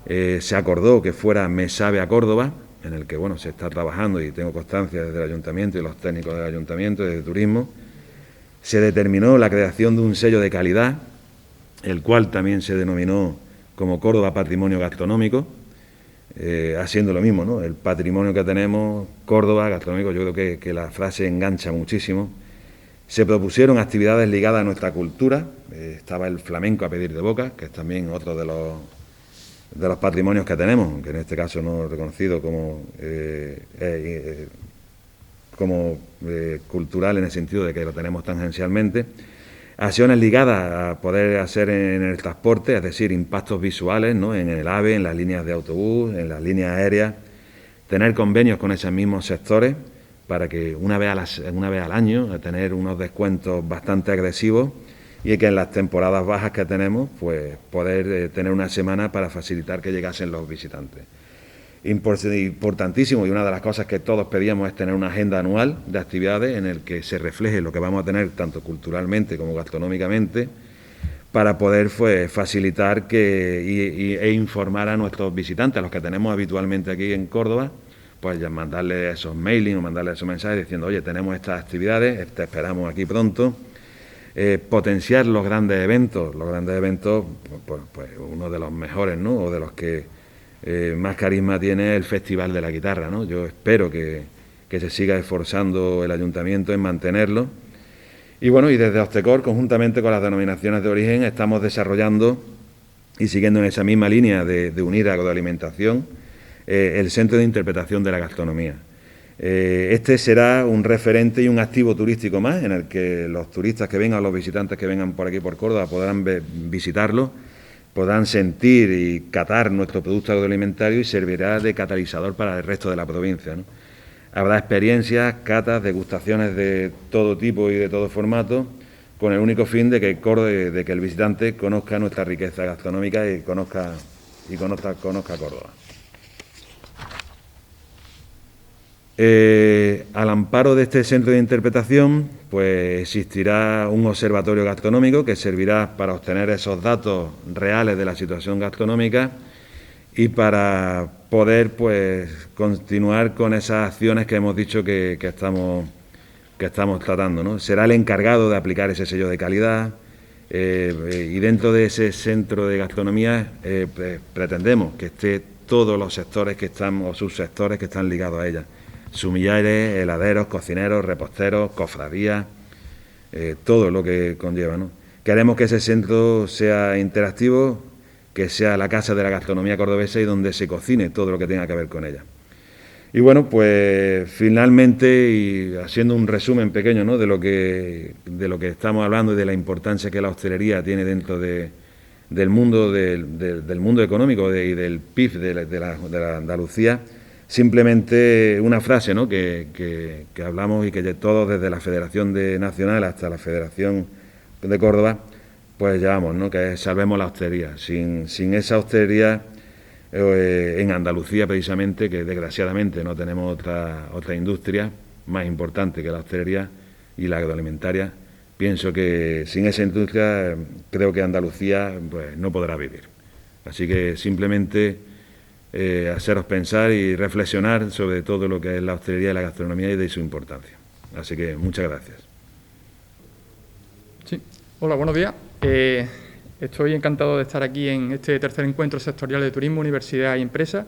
Se acordó que fuera Me sabe a Córdoba, en el que bueno, se está trabajando y tengo constancia desde el Ayuntamiento y los técnicos del Ayuntamiento, desde Turismo. Se determinó la creación de un sello de calidad, el cual también se denominó como Córdoba Patrimonio Gastronómico, haciendo lo mismo, ¿no? El patrimonio que tenemos, Córdoba Gastronómico, yo creo que la frase engancha muchísimo. Se propusieron actividades ligadas a nuestra cultura, estaba el flamenco a pedir de boca, que es también otro de los patrimonios que tenemos, que en este caso no es reconocido como cultural en el sentido de que lo tenemos tangencialmente. Acciones ligadas a poder hacer en el transporte, es decir, impactos visuales, ¿no?, en el AVE, en las líneas de autobús, en las líneas aéreas, tener convenios con esos mismos sectores para que una vez al año tener unos descuentos bastante agresivos y que en las temporadas bajas que tenemos, pues poder tener una semana para facilitar que llegasen los visitantes. Importantísimo, y una de las cosas que todos pedíamos es tener una agenda anual de actividades en el que se refleje lo que vamos a tener tanto culturalmente como gastronómicamente, para poder facilitar e informar a nuestros visitantes, a los que tenemos habitualmente aquí en Córdoba, pues ya mandarle esos mailings o mandarle esos mensajes diciendo, oye, tenemos estas actividades, te esperamos aquí pronto. Potenciar los grandes eventos, pues uno de los mejores, ¿no? O de los que más carisma tiene el Festival de la Guitarra, ¿no? Yo espero que se siga esforzando el Ayuntamiento en mantenerlo. Y bueno, y desde Ostecor, conjuntamente con las denominaciones de origen, estamos desarrollando y siguiendo en esa misma línea de unir agroalimentación, el Centro de Interpretación de la Gastronomía. Este será un referente y un activo turístico más, en el que los turistas que vengan, los visitantes que vengan por aquí por Córdoba, podrán visitarlo, podrán sentir y catar nuestro producto agroalimentario y servirá de catalizador para el resto de la provincia, ¿no? Habrá experiencias, catas, degustaciones de todo tipo y de todo formato, con el único fin de que el visitante conozca nuestra riqueza gastronómica y conozca Córdoba. Al amparo de este centro de interpretación, pues existirá un observatorio gastronómico que servirá para obtener esos datos reales de la situación gastronómica y para poder, pues, continuar con esas acciones que hemos dicho que estamos tratando, ¿no? Será el encargado de aplicar ese sello de calidad y dentro de ese centro de gastronomía pretendemos que esté todos los sectores que están o subsectores que están ligados a ella. Sumillares, heladeros, cocineros, reposteros, cofradías, todo lo que conlleva, ¿no? Queremos que ese centro sea interactivo, que sea la casa de la gastronomía cordobesa y donde se cocine todo lo que tenga que ver con ella. Y bueno, pues finalmente, y haciendo un resumen pequeño, ¿no?, de lo que estamos hablando y de la importancia que la hostelería tiene dentro del mundo económico y del PIB de la Andalucía. Simplemente una frase, ¿no?, que hablamos y que todos, desde la Federación Nacional hasta la Federación de Córdoba, pues llevamos, ¿no?, que es salvemos la hostelería. Sin esa hostelería en Andalucía, precisamente, que desgraciadamente no tenemos otra industria más importante que la hostelería y la agroalimentaria, pienso que sin esa industria creo que Andalucía, pues, no podrá vivir. Así que simplemente haceros pensar y reflexionar sobre todo lo que es la hostelería y la gastronomía y de su importancia. Así que muchas gracias. Sí. Hola, buenos días. Estoy encantado de estar aquí en este tercer encuentro sectorial de turismo, universidad y empresa.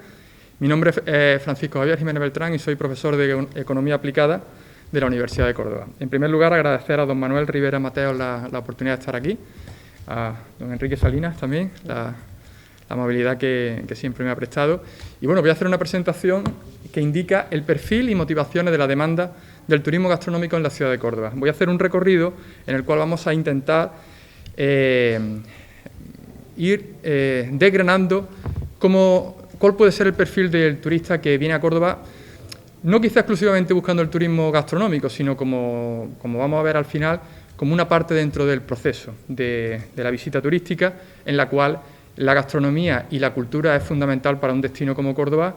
Mi nombre es Francisco Javier Jiménez Beltrán y soy profesor de Economía Aplicada de la Universidad de Córdoba. En primer lugar, agradecer a don Manuel Rivera Mateos la oportunidad de estar aquí, a don Enrique Salinas también, la amabilidad que siempre me ha prestado. Y bueno, voy a hacer una presentación que indica el perfil y motivaciones de la demanda del turismo gastronómico en la ciudad de Córdoba. Voy a hacer un recorrido en el cual vamos a intentar ir desgranando cuál puede ser el perfil del turista que viene a Córdoba, no quizá exclusivamente buscando el turismo gastronómico, sino como vamos a ver al final, como una parte dentro del proceso de la visita turística, en la cual la gastronomía y la cultura es fundamental para un destino como Córdoba.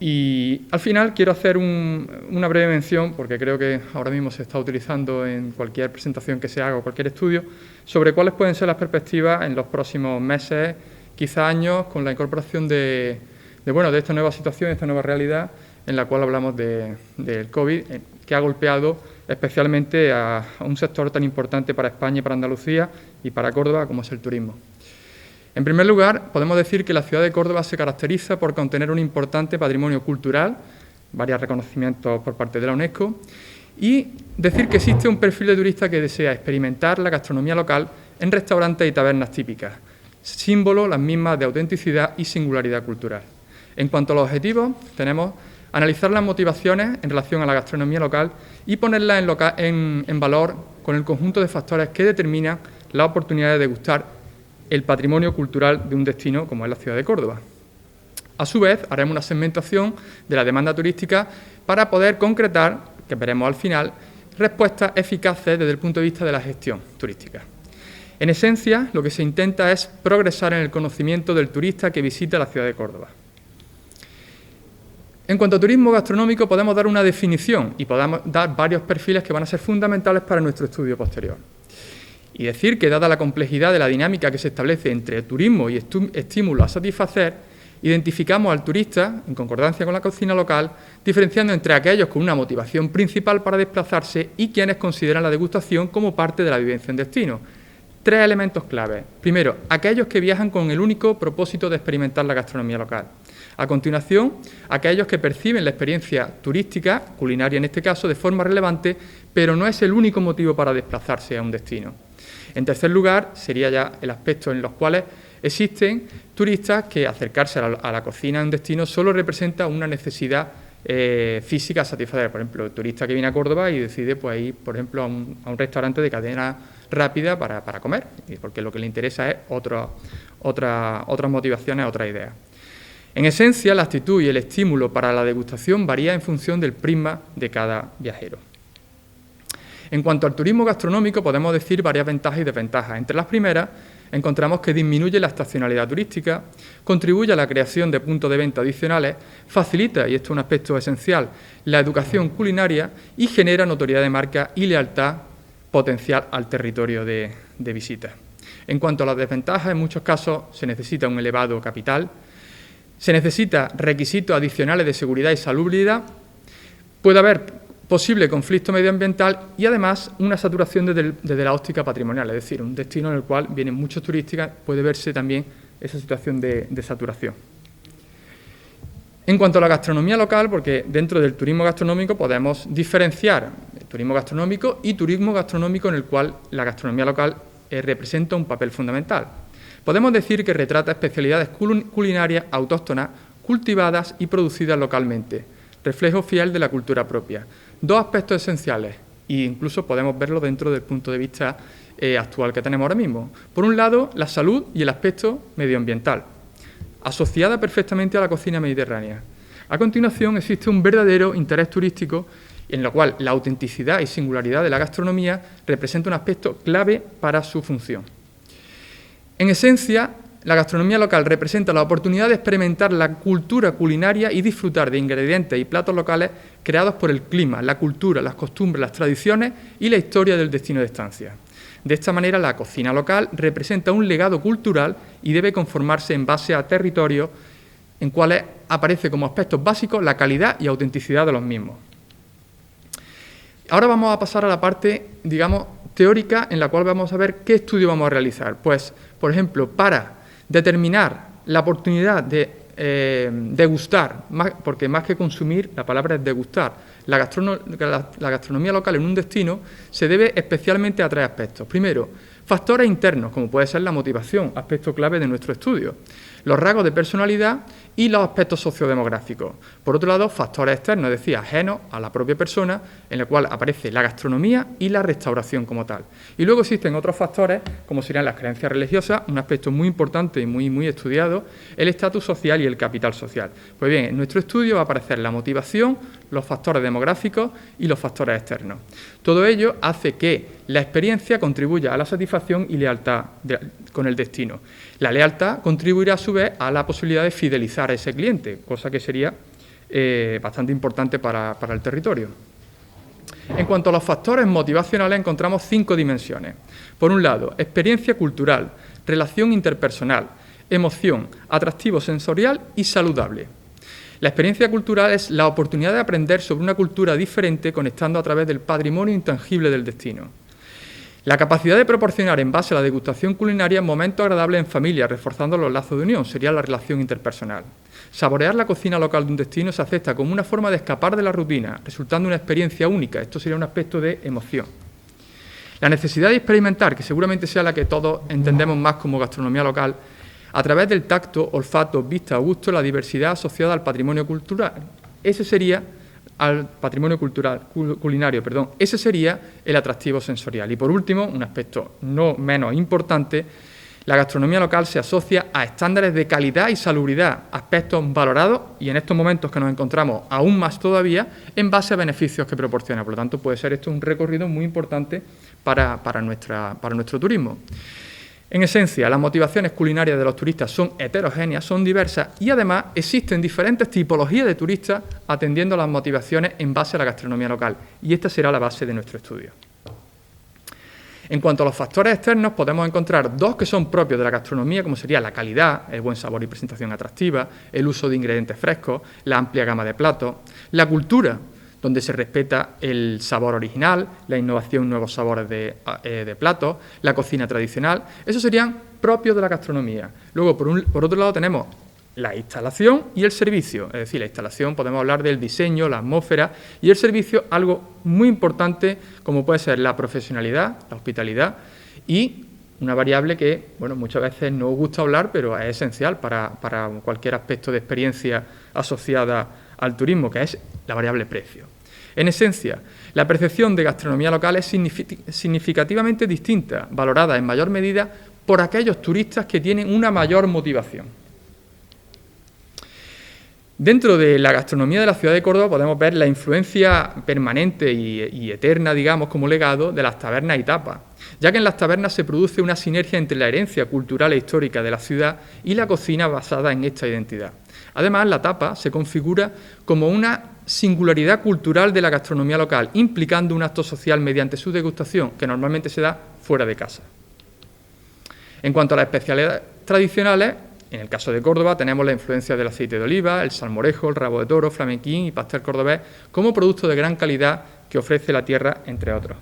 Y al final quiero hacer una breve mención, porque creo que ahora mismo se está utilizando en cualquier presentación que se haga o cualquier estudio, sobre cuáles pueden ser las perspectivas en los próximos meses, quizá años, con la incorporación de esta nueva situación, esta nueva realidad en la cual hablamos del COVID, que ha golpeado especialmente a un sector tan importante para España y para Andalucía y para Córdoba como es el turismo. En primer lugar, podemos decir que la ciudad de Córdoba se caracteriza por contener un importante patrimonio cultural, varios reconocimientos por parte de la UNESCO, y decir que existe un perfil de turista que desea experimentar la gastronomía local en restaurantes y tabernas típicas, símbolo las mismas de autenticidad y singularidad cultural. En cuanto a los objetivos, tenemos analizar las motivaciones en relación a la gastronomía local y ponerlas en valor con el conjunto de factores que determinan la oportunidad de degustar el patrimonio cultural de un destino como es la ciudad de Córdoba. A su vez, haremos una segmentación de la demanda turística para poder concretar, que veremos al final, respuestas eficaces desde el punto de vista de la gestión turística. En esencia, lo que se intenta es progresar en el conocimiento del turista que visita la ciudad de Córdoba. En cuanto a turismo gastronómico, podemos dar una definición y podemos dar varios perfiles que van a ser fundamentales para nuestro estudio posterior. Y decir que, dada la complejidad de la dinámica que se establece entre turismo y estímulo a satisfacer, Identificamos al turista, en concordancia con la cocina local, diferenciando entre aquellos con una motivación principal para desplazarse y quienes consideran la degustación como parte de la vivencia en destino. 3 elementos claves. Primero, aquellos que viajan con el único propósito de experimentar la gastronomía local. A continuación, aquellos que perciben la experiencia turística, culinaria en este caso, de forma relevante, pero no es el único motivo para desplazarse a un destino. En tercer lugar, sería ya el aspecto en los cuales existen turistas que acercarse a la cocina en un destino solo representa una necesidad física a satisfacer. Por ejemplo, el turista que viene a Córdoba y decide pues, ir, por ejemplo, a un restaurante de cadena rápida para comer, porque lo que le interesa es otras motivaciones, otras ideas. En esencia, la actitud y el estímulo para la degustación varía en función del prisma de cada viajero. En cuanto al turismo gastronómico, podemos decir varias ventajas y desventajas. Entre las primeras, encontramos que disminuye la estacionalidad turística, contribuye a la creación de puntos de venta adicionales, facilita, y esto es un aspecto esencial, la educación culinaria y genera notoriedad de marca y lealtad potencial al territorio de visita. En cuanto a las desventajas, en muchos casos se necesita un elevado capital, se necesita requisitos adicionales de seguridad y salubridad, puede haber posible conflicto medioambiental y además una saturación desde la óptica patrimonial, es decir, un destino en el cual vienen muchos turistas, puede verse también esa situación de saturación. En cuanto a la gastronomía local, porque dentro del turismo gastronómico podemos diferenciar el turismo gastronómico y turismo gastronómico en el cual la gastronomía local representa un papel fundamental. Podemos decir que retrata especialidades culinarias autóctonas, cultivadas y producidas localmente, reflejo fiel de la cultura propia. 2 aspectos esenciales, e incluso podemos verlo dentro del punto de vista actual que tenemos ahora mismo. Por un lado, la salud y el aspecto medioambiental, asociada perfectamente a la cocina mediterránea. A continuación, existe un verdadero interés turístico en lo cual la autenticidad y singularidad de la gastronomía representa un aspecto clave para su función. En esencia, la gastronomía local representa la oportunidad de experimentar la cultura culinaria y disfrutar de ingredientes y platos locales creados por el clima, la cultura, las costumbres, las tradiciones y la historia del destino de estancia. De esta manera, la cocina local representa un legado cultural y debe conformarse en base a territorios en cuales aparece como aspectos básicos la calidad y autenticidad de los mismos. Ahora vamos a pasar a la parte, digamos, teórica, en la cual vamos a ver qué estudio vamos a realizar. Pues, por ejemplo, para determinar la oportunidad de degustar, porque más que consumir, la palabra es degustar, la gastronomía local en un destino se debe especialmente a 3 aspectos. Primero, factores internos, como puede ser la motivación, aspecto clave de nuestro estudio, los rasgos de personalidad y los aspectos sociodemográficos. Por otro lado, factores externos, es decir, ajenos a la propia persona, en el cual aparece la gastronomía y la restauración como tal. Y luego existen otros factores, como serían las creencias religiosas, un aspecto muy importante y muy estudiado, el estatus social y el capital social. Pues bien, en nuestro estudio va a aparecer la motivación, los factores demográficos y los factores externos. Todo ello hace que la experiencia contribuya a la satisfacción y lealtad con el destino. La lealtad contribuirá a su vez a la posibilidad de fidelizar a ese cliente, cosa que sería bastante importante para el territorio. En cuanto a los factores motivacionales, encontramos 5 dimensiones. Por un lado, experiencia cultural, relación interpersonal, emoción, atractivo sensorial y saludable. La experiencia cultural es la oportunidad de aprender sobre una cultura diferente conectando a través del patrimonio intangible del destino. La capacidad de proporcionar en base a la degustación culinaria momentos agradables en familia, reforzando los lazos de unión, sería la relación interpersonal. Saborear la cocina local de un destino se acepta como una forma de escapar de la rutina, resultando una experiencia única. Esto sería un aspecto de emoción. La necesidad de experimentar, que seguramente sea la que todos entendemos más como gastronomía local, a través del tacto, olfato, vista o gusto, la diversidad asociada al patrimonio cultural. Ese sería al patrimonio culinario, ese sería el atractivo sensorial. Y por último, un aspecto no menos importante, la gastronomía local se asocia a estándares de calidad y salubridad, aspectos valorados y en estos momentos que nos encontramos aún más todavía en base a beneficios que proporciona. Por lo tanto, puede ser esto un recorrido muy importante para nuestro turismo. En esencia, las motivaciones culinarias de los turistas son heterogéneas, son diversas y además existen diferentes tipologías de turistas atendiendo a las motivaciones en base a la gastronomía local. Y esta será la base de nuestro estudio. En cuanto a los factores externos, podemos encontrar dos que son propios de la gastronomía, como sería la calidad, el buen sabor y presentación atractiva, el uso de ingredientes frescos, la amplia gama de platos, la cultura, donde se respeta el sabor original, la innovación, nuevos sabores de platos, la cocina tradicional. Esos serían propios de la gastronomía. Luego, por otro lado, tenemos la instalación y el servicio. Es decir, la instalación podemos hablar del diseño, la atmósfera, y el servicio, algo muy importante como puede ser la profesionalidad, la hospitalidad y una variable que, bueno, muchas veces no os gusta hablar, pero es esencial para cualquier aspecto de experiencia asociada al turismo, que es la variable precio. En esencia, la percepción de gastronomía local es significativamente distinta, valorada en mayor medida por aquellos turistas que tienen una mayor motivación. Dentro de la gastronomía de la ciudad de Córdoba podemos ver la influencia permanente y eterna, digamos, como legado de las tabernas y tapas, ya que en las tabernas se produce una sinergia entre la herencia cultural e histórica de la ciudad y la cocina basada en esta identidad. Además, la tapa se configura como una singularidad cultural de la gastronomía local, implicando un acto social mediante su degustación, que normalmente se da fuera de casa. En cuanto a las especialidades tradicionales, en el caso de Córdoba tenemos la influencia del aceite de oliva, el salmorejo, el rabo de toro, flamenquín y pastel cordobés como producto de gran calidad que ofrece la tierra, entre otros.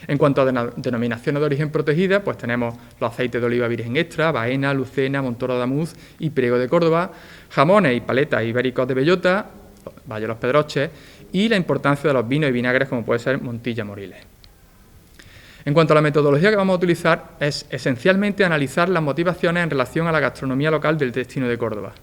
En cuanto a denominaciones de origen protegidas, pues tenemos los aceites de oliva virgen extra, Baena, Lucena, Montoro de Amuz y Priego de Córdoba, jamones y paletas ibéricos de bellota, Valle de los Pedroches, y la importancia de los vinos y vinagres como puede ser Montilla Moriles. En cuanto a la metodología que vamos a utilizar, es esencialmente analizar las motivaciones en relación a la gastronomía local del destino de Córdoba.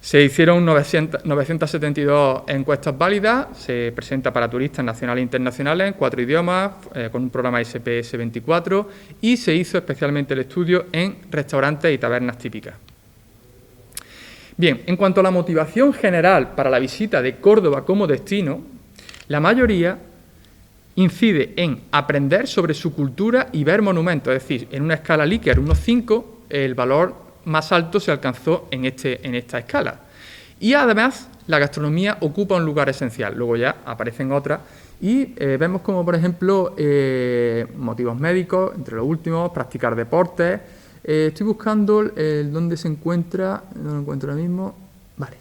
Se hicieron 972 encuestas válidas, se presenta para turistas nacionales e internacionales en 4 idiomas, con un programa SPS 24, y se hizo especialmente el estudio en restaurantes y tabernas típicas. Bien, en cuanto a la motivación general para la visita de Córdoba como destino, la mayoría incide en aprender sobre su cultura y ver monumentos, es decir, en una escala Likert 1,5, el valor más alto se alcanzó en esta escala. Y además, la gastronomía ocupa un lugar esencial. Luego ya aparecen otras y vemos como, por ejemplo, motivos médicos, entre los últimos, practicar deportes. Estoy buscando dónde se encuentra, no lo encuentro ahora mismo. Vale.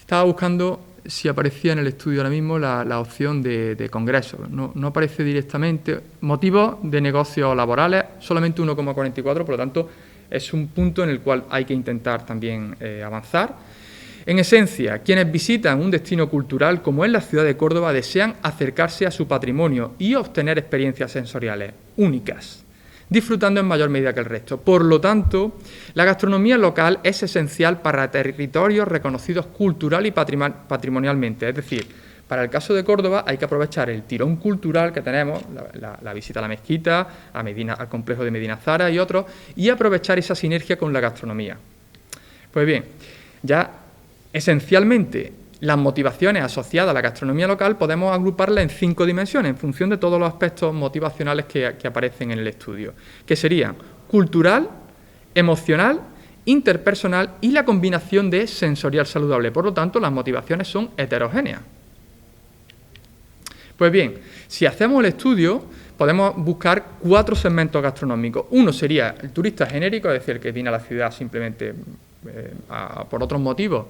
Estaba buscando si aparecía en el estudio ahora mismo la opción de congresos. No aparece directamente. Motivos de negocios laborales, solamente 1,44, por lo tanto, es un punto en el cual hay que intentar también avanzar. En esencia, quienes visitan un destino cultural como es la ciudad de Córdoba desean acercarse a su patrimonio y obtener experiencias sensoriales únicas, disfrutando en mayor medida que el resto. Por lo tanto, la gastronomía local es esencial para territorios reconocidos cultural y patrimonialmente. Es decir, para el caso de Córdoba hay que aprovechar el tirón cultural que tenemos, la visita a la mezquita, al complejo de Medina Zara y otros, y aprovechar esa sinergia con la gastronomía. Pues bien, ya esencialmente las motivaciones asociadas a la gastronomía local podemos agruparlas en 5 dimensiones en función de todos los aspectos motivacionales que aparecen en el estudio, que serían cultural, emocional, interpersonal y la combinación de sensorial saludable. Por lo tanto, las motivaciones son heterogéneas. Pues bien, si hacemos el estudio, podemos buscar 4 segmentos gastronómicos. Uno sería el turista genérico, es decir, el que viene a la ciudad simplemente por otros motivos,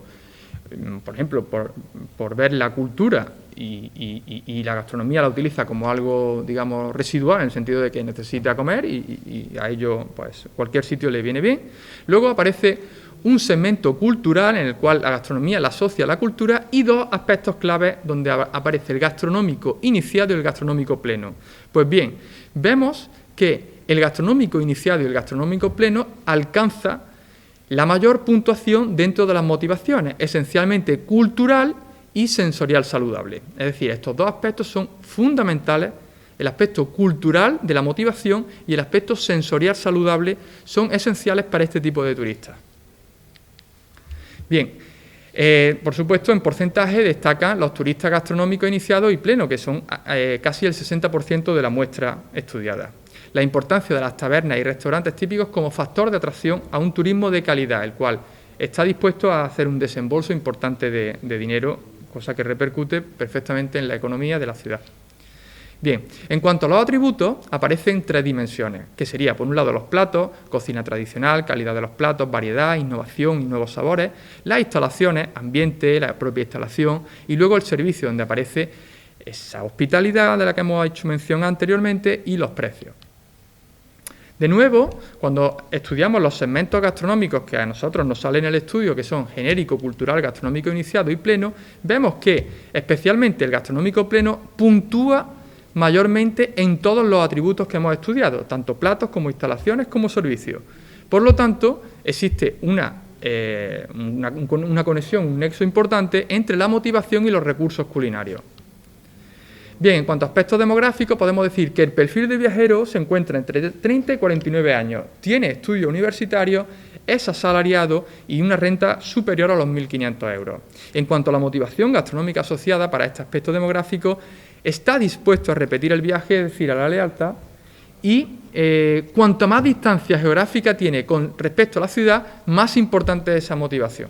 por ejemplo, por ver la cultura y la gastronomía la utiliza como algo, digamos, residual, en el sentido de que necesita comer y a ello, pues, cualquier sitio le viene bien. Luego aparece un segmento cultural en el cual la gastronomía la asocia a la cultura y 2 aspectos claves donde aparece el gastronómico iniciado y el gastronómico pleno. Pues bien, vemos que el gastronómico iniciado y el gastronómico pleno alcanza la mayor puntuación dentro de las motivaciones, esencialmente cultural y sensorial saludable. Es decir, estos 2 aspectos son fundamentales. El aspecto cultural de la motivación y el aspecto sensorial saludable son esenciales para este tipo de turistas. Bien, por supuesto, en porcentaje destacan los turistas gastronómicos iniciados y plenos, que son casi el 60% de la muestra estudiada. La importancia de las tabernas y restaurantes típicos como factor de atracción a un turismo de calidad, el cual está dispuesto a hacer un desembolso importante de dinero, cosa que repercute perfectamente en la economía de la ciudad. Bien, en cuanto a los atributos, aparecen 3 dimensiones, que sería, por un lado, los platos, cocina tradicional, calidad de los platos, variedad, innovación y nuevos sabores, las instalaciones, ambiente, la propia instalación, y luego el servicio, donde aparece esa hospitalidad de la que hemos hecho mención anteriormente, y los precios. De nuevo, cuando estudiamos los segmentos gastronómicos que a nosotros nos salen en el estudio, que son genérico, cultural, gastronómico iniciado y pleno, vemos que especialmente el gastronómico pleno puntúa mayormente en todos los atributos que hemos estudiado, tanto platos como instalaciones como servicios. Por lo tanto, existe una conexión, un nexo importante entre la motivación y los recursos culinarios. Bien, en cuanto a aspectos demográficos, podemos decir que el perfil de viajero se encuentra entre 30 y 49 años, tiene estudios universitarios, es asalariado y una renta superior a los 1.500 euros. En cuanto a la motivación gastronómica asociada para este aspecto demográfico, está dispuesto a repetir el viaje, es decir, a la lealtad, y cuanto más distancia geográfica tiene con respecto a la ciudad, más importante es esa motivación.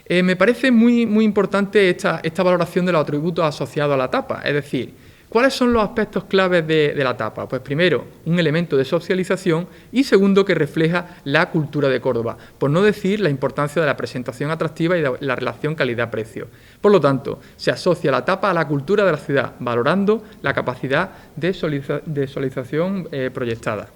Me parece muy importante esta valoración de los atributos asociados a la tapa, es decir, ¿cuáles son los aspectos claves de la tapa? Pues primero, un elemento de socialización y segundo, que refleja la cultura de Córdoba, por no decir la importancia de la presentación atractiva y de la relación calidad-precio. Por lo tanto, se asocia la tapa a la cultura de la ciudad, valorando la capacidad de socialización proyectada.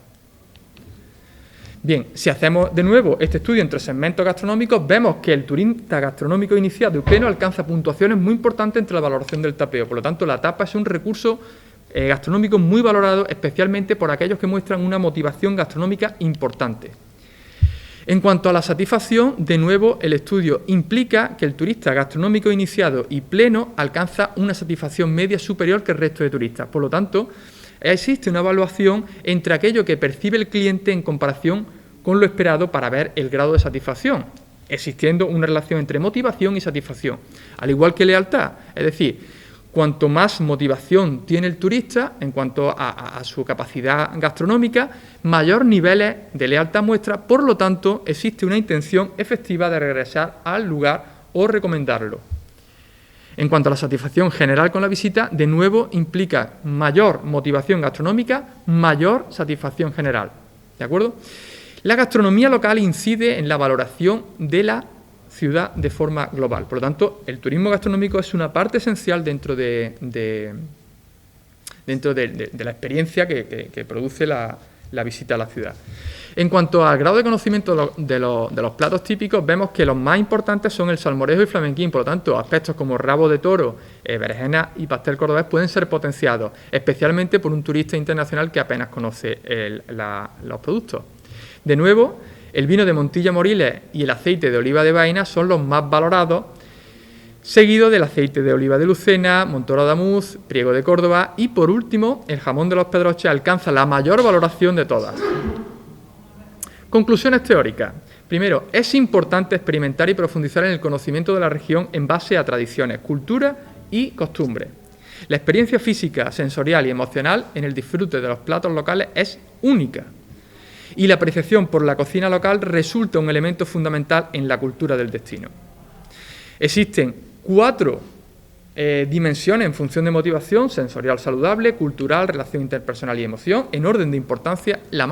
Bien, si hacemos de nuevo este estudio entre segmentos gastronómicos, vemos que el turista gastronómico iniciado y pleno alcanza puntuaciones muy importantes entre la valoración del tapeo. Por lo tanto, la tapa es un recurso gastronómico muy valorado, especialmente por aquellos que muestran una motivación gastronómica importante. En cuanto a la satisfacción, de nuevo, el estudio implica que el turista gastronómico iniciado y pleno alcanza una satisfacción media superior que el resto de turistas. Por lo tanto, existe una evaluación entre aquello que percibe el cliente en comparación con lo esperado para ver el grado de satisfacción, existiendo una relación entre motivación y satisfacción, al igual que lealtad. Es decir, cuanto más motivación tiene el turista en cuanto a su capacidad gastronómica, mayor niveles de lealtad muestra, por lo tanto, existe una intención efectiva de regresar al lugar o recomendarlo. En cuanto a la satisfacción general con la visita, de nuevo implica mayor motivación gastronómica, mayor satisfacción general. ¿De acuerdo? La gastronomía local incide en la valoración de la ciudad de forma global. Por lo tanto, el turismo gastronómico es una parte esencial dentro de la experiencia que produce la visita a la ciudad. En cuanto al grado de conocimiento de los platos típicos, vemos que los más importantes son el salmorejo y flamenquín. Por lo tanto, aspectos como rabo de toro, berenjena y pastel cordobés pueden ser potenciados, especialmente por un turista internacional que apenas conoce los productos. De nuevo, el vino de Montilla Moriles y el aceite de oliva de Baena son los más valorados, seguido del aceite de oliva de Lucena, Montoro de Amuz, Priego de Córdoba y, por último, el jamón de los Pedroches alcanza la mayor valoración de todas. Conclusiones teóricas. Primero, es importante experimentar y profundizar en el conocimiento de la región en base a tradiciones, cultura y costumbres. La experiencia física, sensorial y emocional en el disfrute de los platos locales es única. Y la apreciación por la cocina local resulta un elemento fundamental en la cultura del destino. Existen 4 dimensiones en función de motivación: sensorial saludable, cultural, relación interpersonal y emoción. En orden de importancia, la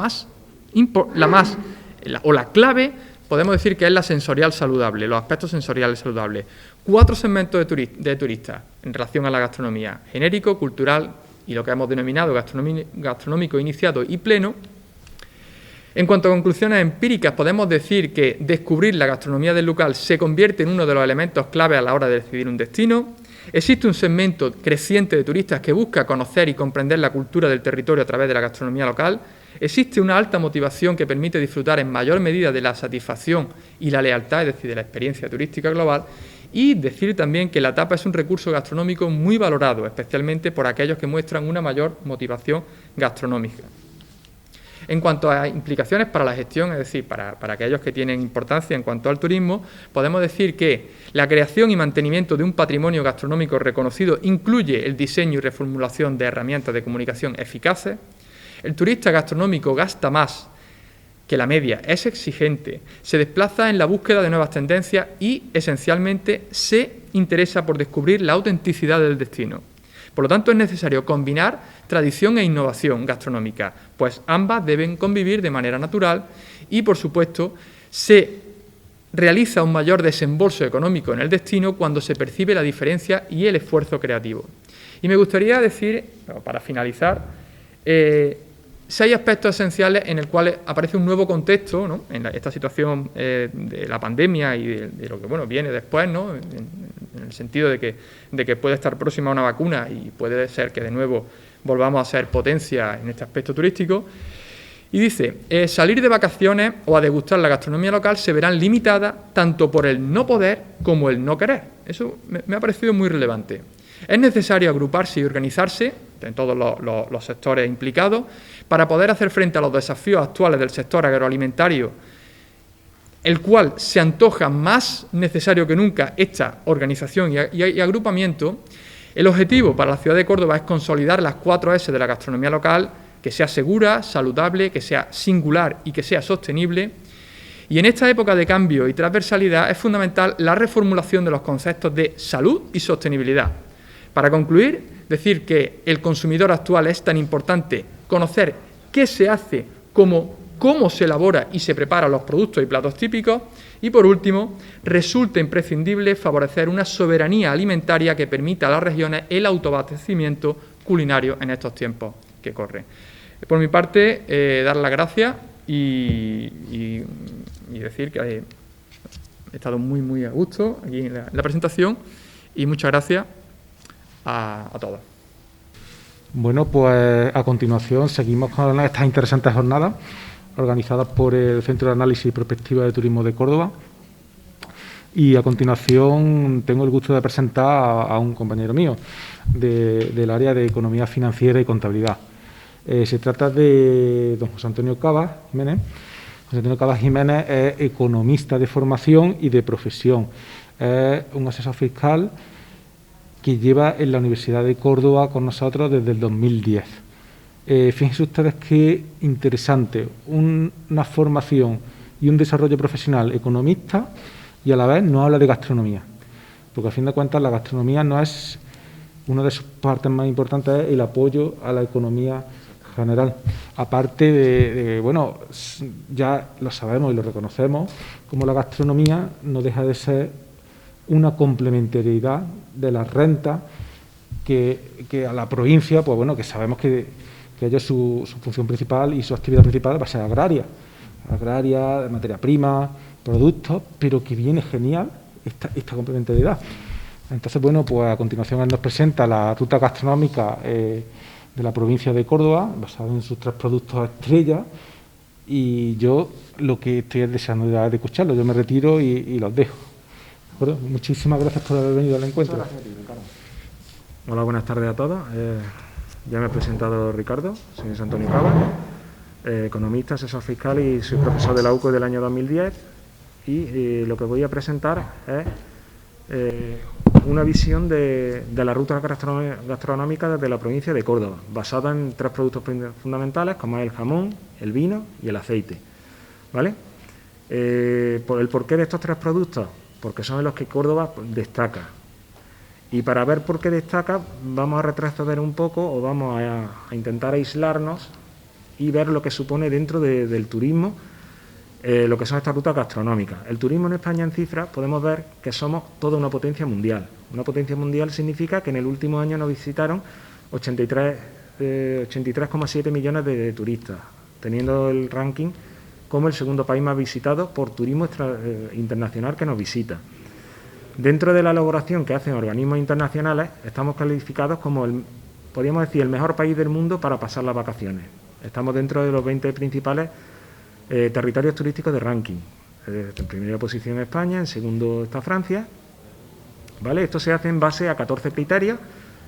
clave, podemos decir que es la sensorial saludable, los aspectos sensoriales saludables. 4 segmentos de turistas en relación a la gastronomía: genérico, cultural y lo que hemos denominado gastronómico iniciado y pleno. En cuanto a conclusiones empíricas, podemos decir que descubrir la gastronomía del local se convierte en uno de los elementos clave a la hora de decidir un destino. Existe un segmento creciente de turistas que busca conocer y comprender la cultura del territorio a través de la gastronomía local. Existe una alta motivación que permite disfrutar en mayor medida de la satisfacción y la lealtad, es decir, de la experiencia turística global. Y decir también que la tapa es un recurso gastronómico muy valorado, especialmente por aquellos que muestran una mayor motivación gastronómica. En cuanto a implicaciones para la gestión, es decir, para aquellos que tienen importancia en cuanto al turismo, podemos decir que la creación y mantenimiento de un patrimonio gastronómico reconocido incluye el diseño y reformulación de herramientas de comunicación eficaces. El turista gastronómico gasta más que la media, es exigente, se desplaza en la búsqueda de nuevas tendencias y, esencialmente, se interesa por descubrir la autenticidad del destino. Por lo tanto, es necesario combinar tradición e innovación gastronómica, pues ambas deben convivir de manera natural y, por supuesto, se realiza un mayor desembolso económico en el destino cuando se percibe la diferencia y el esfuerzo creativo. Y me gustaría decir, para finalizar, 6 aspectos esenciales en el cual aparece un nuevo contexto, ¿no?, en esta situación de la pandemia y de lo que viene después, ¿no?, en el sentido de que puede estar próxima una vacuna y puede ser que de nuevo volvamos a ser potencia en este aspecto turístico. Y dice, salir de vacaciones o a degustar la gastronomía local se verán limitadas tanto por el no poder como el no querer. Eso me ha parecido muy relevante. Es necesario agruparse y organizarse en todos los sectores implicados para poder hacer frente a los desafíos actuales del sector agroalimentario, el cual se antoja más necesario que nunca esta organización y agrupamiento. El objetivo para la ciudad de Córdoba es consolidar las 4 S de la gastronomía local, que sea segura, saludable, que sea singular y que sea sostenible. Y en esta época de cambio y transversalidad es fundamental la reformulación de los conceptos de salud y sostenibilidad. Para concluir, decir que el consumidor actual es tan importante conocer qué se hace, cómo se elabora y se preparan los productos y platos típicos. Y por último, resulta imprescindible favorecer una soberanía alimentaria que permita a las regiones el autoabastecimiento culinario en estos tiempos que corren. Por mi parte, dar las gracias y decir que he estado muy, muy a gusto aquí en la presentación y muchas gracias a todos. Bueno, pues a continuación seguimos con estas interesantes jornadas organizadas por el Centro de Análisis y Prospectiva de Turismo de Córdoba. Y a continuación tengo el gusto de presentar a un compañero mío del área de Economía Financiera y Contabilidad. Se trata de don José Antonio Cavas Jiménez. José Antonio Cavas Jiménez es economista de formación y de profesión. Es un asesor fiscal que lleva en la Universidad de Córdoba con nosotros desde el 2010. Fíjense ustedes qué interesante, una formación y un desarrollo profesional economista y a la vez no habla de gastronomía, porque a fin de cuentas la gastronomía no es una de sus partes más importantes, es el apoyo a la economía general. Aparte de bueno, ya lo sabemos y lo reconocemos, como la gastronomía no deja de ser una complementariedad de las rentas que a la provincia, pues bueno, que sabemos que ellos su función principal y su actividad principal va a ser agraria, de materia prima, productos, pero que viene genial esta complementariedad. Entonces, bueno, pues a continuación él nos presenta la ruta gastronómica de la provincia de Córdoba, basada en sus 3 productos estrella, y yo lo que estoy deseando de escucharlo, yo me retiro y los dejo. Bueno, muchísimas gracias por haber venido al encuentro. Hola, buenas tardes a todos. Ya me he presentado, Ricardo, soy José Antonio Cavas, economista, asesor fiscal y soy profesor de la UCO del año 2010 y lo que voy a presentar es una visión de la ruta gastronómica de la provincia de Córdoba, basada en 3 productos fundamentales como es el jamón, el vino y el aceite. ¿Vale? Por el porqué de estos 3 productos, porque son en los que Córdoba destaca. Y para ver por qué destaca, vamos a retroceder un poco o vamos a intentar aislarnos y ver lo que supone dentro del turismo, lo que son estas rutas gastronómicas. El turismo en España en cifras podemos ver que somos toda una potencia mundial. Una potencia mundial significa que en el último año nos visitaron 83,7 millones de turistas, teniendo el ranking como el segundo país más visitado por turismo internacional que nos visita. Dentro de la elaboración que hacen organismos internacionales, estamos calificados como, podríamos decir, el mejor país del mundo para pasar las vacaciones. Estamos dentro de los 20 principales territorios turísticos de ranking. En primera posición España, en segundo está Francia. ¿Vale? Esto se hace en base a 14 criterios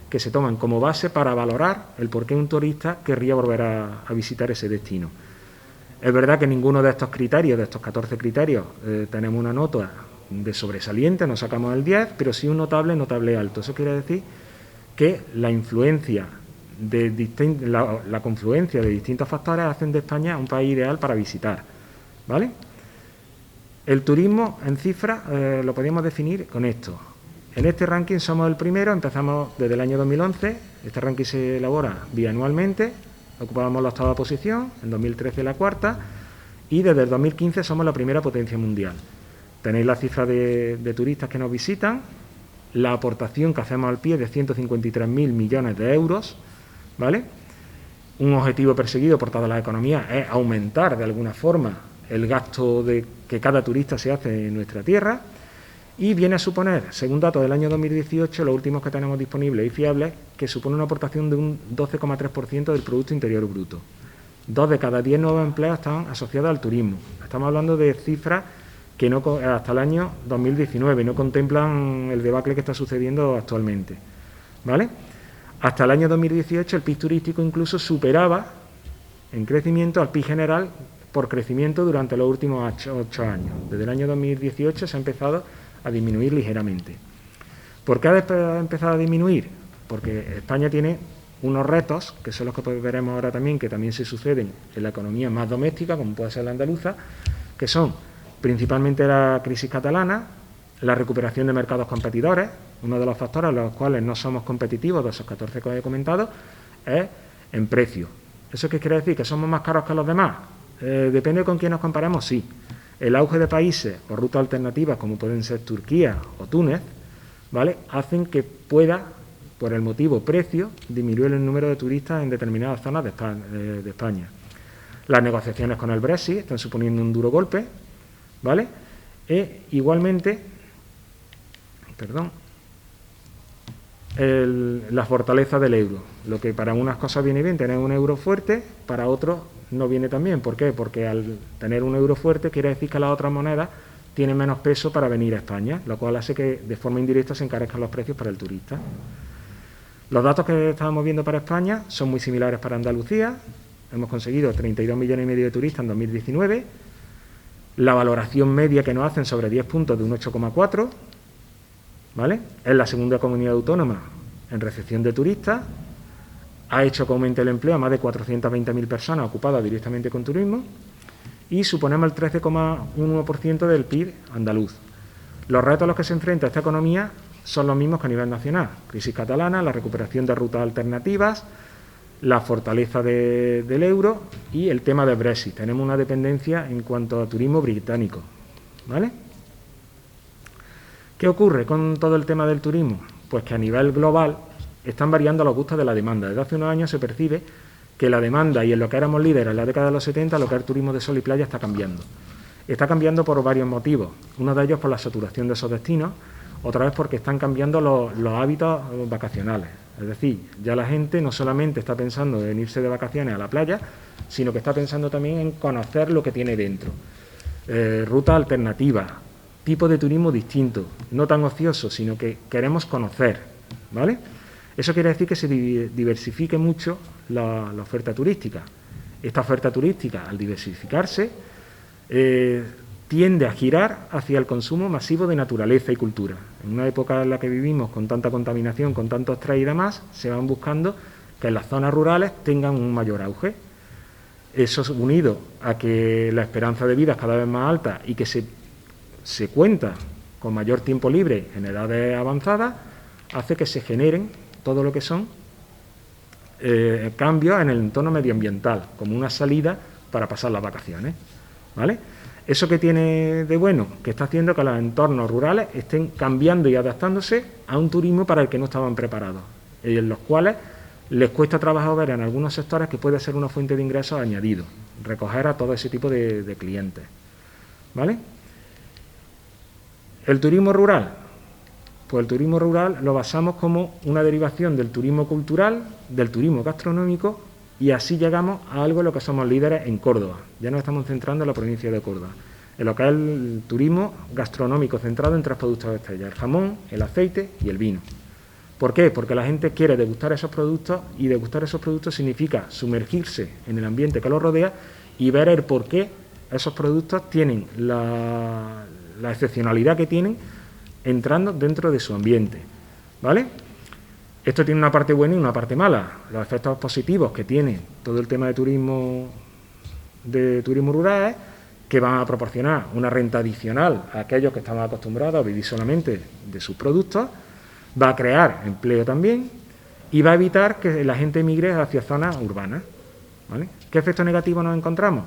que se toman como base para valorar el por qué un turista querría volver a visitar ese destino. Es verdad que ninguno de estos criterios, de estos 14 criterios, tenemos una nota de sobresaliente, nos sacamos el 10, pero sí un notable alto. Eso quiere decir que la influencia la confluencia de distintos factores hacen de España un país ideal para visitar. ¿Vale? El turismo en cifras lo podríamos definir con esto. En este ranking somos el primero, empezamos desde el año 2011, este ranking se elabora bianualmente, ocupábamos la 8ª posición, en 2013 la 4ª, y desde el 2015 somos la primera potencia mundial. Tenéis la cifra de turistas que nos visitan, la aportación que hacemos al pie de 153.000 millones de euros, ¿vale? Un objetivo perseguido por todas las economías es aumentar de alguna forma el gasto que cada turista se hace en nuestra tierra, y viene a suponer, según datos del año 2018, los últimos que tenemos disponibles y fiables, que supone una aportación de un 12,3% del Producto Interior Bruto. 2 de cada 10 nuevos empleos están asociados al turismo. Estamos hablando de cifras que no, hasta el año 2019 no contemplan el debacle que está sucediendo actualmente, ¿vale? Hasta el año 2018 el PIB turístico incluso superaba en crecimiento al PIB general por crecimiento durante los últimos 8 años. Desde el año 2018 se ha empezado a disminuir ligeramente. ¿Por qué ha empezado a disminuir? Porque España tiene unos retos, que son los que veremos ahora también, que también se suceden en la economía más doméstica, como puede ser la andaluza, que son principalmente la crisis catalana, la recuperación de mercados competidores. Uno de los factores a los cuales no somos competitivos, de esos 14 que he comentado, es en precio. ¿Eso qué quiere decir? ¿Que somos más caros que los demás? Depende con quién nos comparemos, sí. El auge de países o rutas alternativas, como pueden ser Turquía o Túnez, ¿vale?, hacen que pueda, por el motivo precio, disminuir el número de turistas en determinadas zonas de España. Las negociaciones con el Brexit están suponiendo un duro golpe, ¿vale? E igualmente, la fortaleza del euro. Lo que para unas cosas viene bien, tener un euro fuerte, para otros no viene tan bien. ¿Por qué? Porque al tener un euro fuerte quiere decir que las otras monedas tienen menos peso para venir a España, lo cual hace que de forma indirecta se encarezcan los precios para el turista. Los datos que estábamos viendo para España son muy similares para Andalucía. Hemos conseguido 32,5 millones de turistas en 2019. La valoración media que nos hacen sobre 10 puntos de un 8,4, ¿vale? Es la segunda comunidad autónoma en recepción de turistas. Ha hecho que aumente el empleo a más de 420.000 personas ocupadas directamente con turismo y suponemos el 13,1% del PIB andaluz. Los retos a los que se enfrenta esta economía son los mismos que a nivel nacional. Crisis catalana, la recuperación de rutas alternativas, la fortaleza del euro y el tema del Brexit. Tenemos una dependencia en cuanto a turismo británico, ¿vale? ¿Qué ocurre con todo el tema del turismo? Pues que a nivel global están variando los gustos de la demanda. Desde hace unos años se percibe que la demanda, y en lo que éramos líderes en la década de los 70, lo que es el turismo de sol y playa está cambiando. Está cambiando por varios motivos. Uno de ellos por la saturación de esos destinos, otra vez porque están cambiando los hábitos vacacionales. Es decir, ya la gente no solamente está pensando en irse de vacaciones a la playa, sino que está pensando también en conocer lo que tiene dentro. Rutas alternativas, tipo de turismo distinto, no tan ocioso, sino que queremos conocer, ¿vale? Eso quiere decir que se diversifique mucho la oferta turística. Esta oferta turística, al diversificarse, tiende a girar hacia el consumo masivo de naturaleza y cultura. En una época en la que vivimos con tanta contaminación, con tanto estrés y demás, se van buscando que en las zonas rurales tengan un mayor auge. Eso unido a que la esperanza de vida es cada vez más alta y que se cuenta con mayor tiempo libre en edades avanzadas, hace que se generen todo lo que son cambios en el entorno medioambiental, como una salida para pasar las vacaciones, ¿vale? ¿Eso qué tiene de bueno? Que está haciendo que los entornos rurales estén cambiando y adaptándose a un turismo para el que no estaban preparados, y en los cuales les cuesta trabajo ver en algunos sectores que puede ser una fuente de ingresos añadido, recoger a todo ese tipo de clientes, ¿vale? El turismo rural. Pues el turismo rural lo basamos como una derivación del turismo cultural, del turismo gastronómico, y así llegamos a algo en lo que somos líderes en Córdoba. Ya nos estamos centrando en la provincia de Córdoba, en lo que es el turismo gastronómico centrado en 3 productos de estrella: el jamón, el aceite y el vino. ¿Por qué? Porque la gente quiere degustar esos productos, y degustar esos productos significa sumergirse en el ambiente que los rodea y ver el por qué esos productos tienen la excepcionalidad que tienen entrando dentro de su ambiente, ¿vale? Esto tiene una parte buena y una parte mala. Los efectos positivos que tiene todo el tema de turismo rural es que van a proporcionar una renta adicional a aquellos que estamos acostumbrados a vivir solamente de sus productos, va a crear empleo también y va a evitar que la gente migre hacia zonas urbanas, ¿vale? ¿Qué efectos negativos nos encontramos?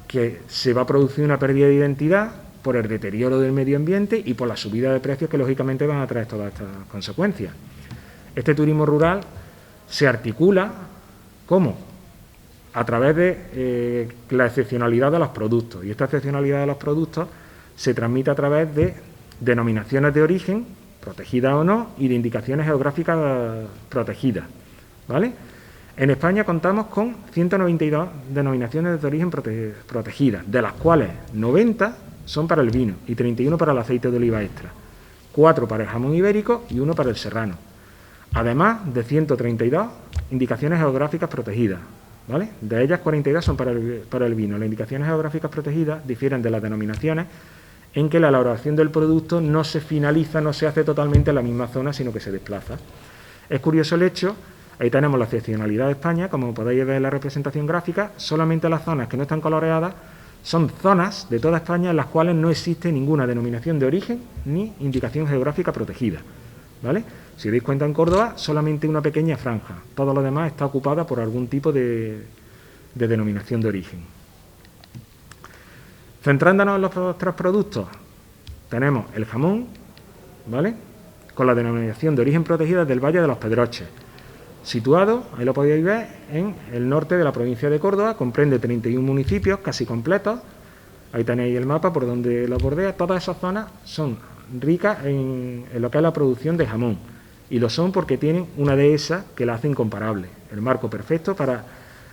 Que se va a producir una pérdida de identidad por el deterioro del medio ambiente y por la subida de precios que lógicamente van a traer todas estas consecuencias. Este turismo rural se articula, ¿cómo? A través de la excepcionalidad de los productos. Y esta excepcionalidad de los productos se transmite a través de denominaciones de origen, protegidas o no, y de indicaciones geográficas protegidas, ¿vale? En España contamos con 192 denominaciones de origen protegidas, de las cuales 90 son para el vino y 31 para el aceite de oliva extra, 4 para el jamón ibérico y 1 para el serrano, además de 132 indicaciones geográficas protegidas, ¿vale? De ellas 42 son para el vino. Las indicaciones geográficas protegidas difieren de las denominaciones en que la elaboración del producto no se finaliza, no se hace totalmente en la misma zona, sino que se desplaza. Es curioso el hecho, ahí tenemos la excepcionalidad de España, como podéis ver en la representación gráfica, solamente las zonas que no están coloreadas son zonas de toda España en las cuales no existe ninguna denominación de origen ni indicación geográfica protegida, ¿vale? Si os dais cuenta, en Córdoba solamente una pequeña franja, todo lo demás está ocupada por algún tipo de denominación de origen. Centrándonos en los tres productos, tenemos el jamón, ¿vale?, con la denominación de origen protegida del Valle de los Pedroches, situado, ahí lo podéis ver, en el norte de la provincia de Córdoba, comprende 31 municipios casi completos, ahí tenéis el mapa por donde lo bordea. Todas esas zonas son ricas en lo que es la producción de jamón, y lo son porque tienen una dehesa que la hace incomparable, el marco perfecto para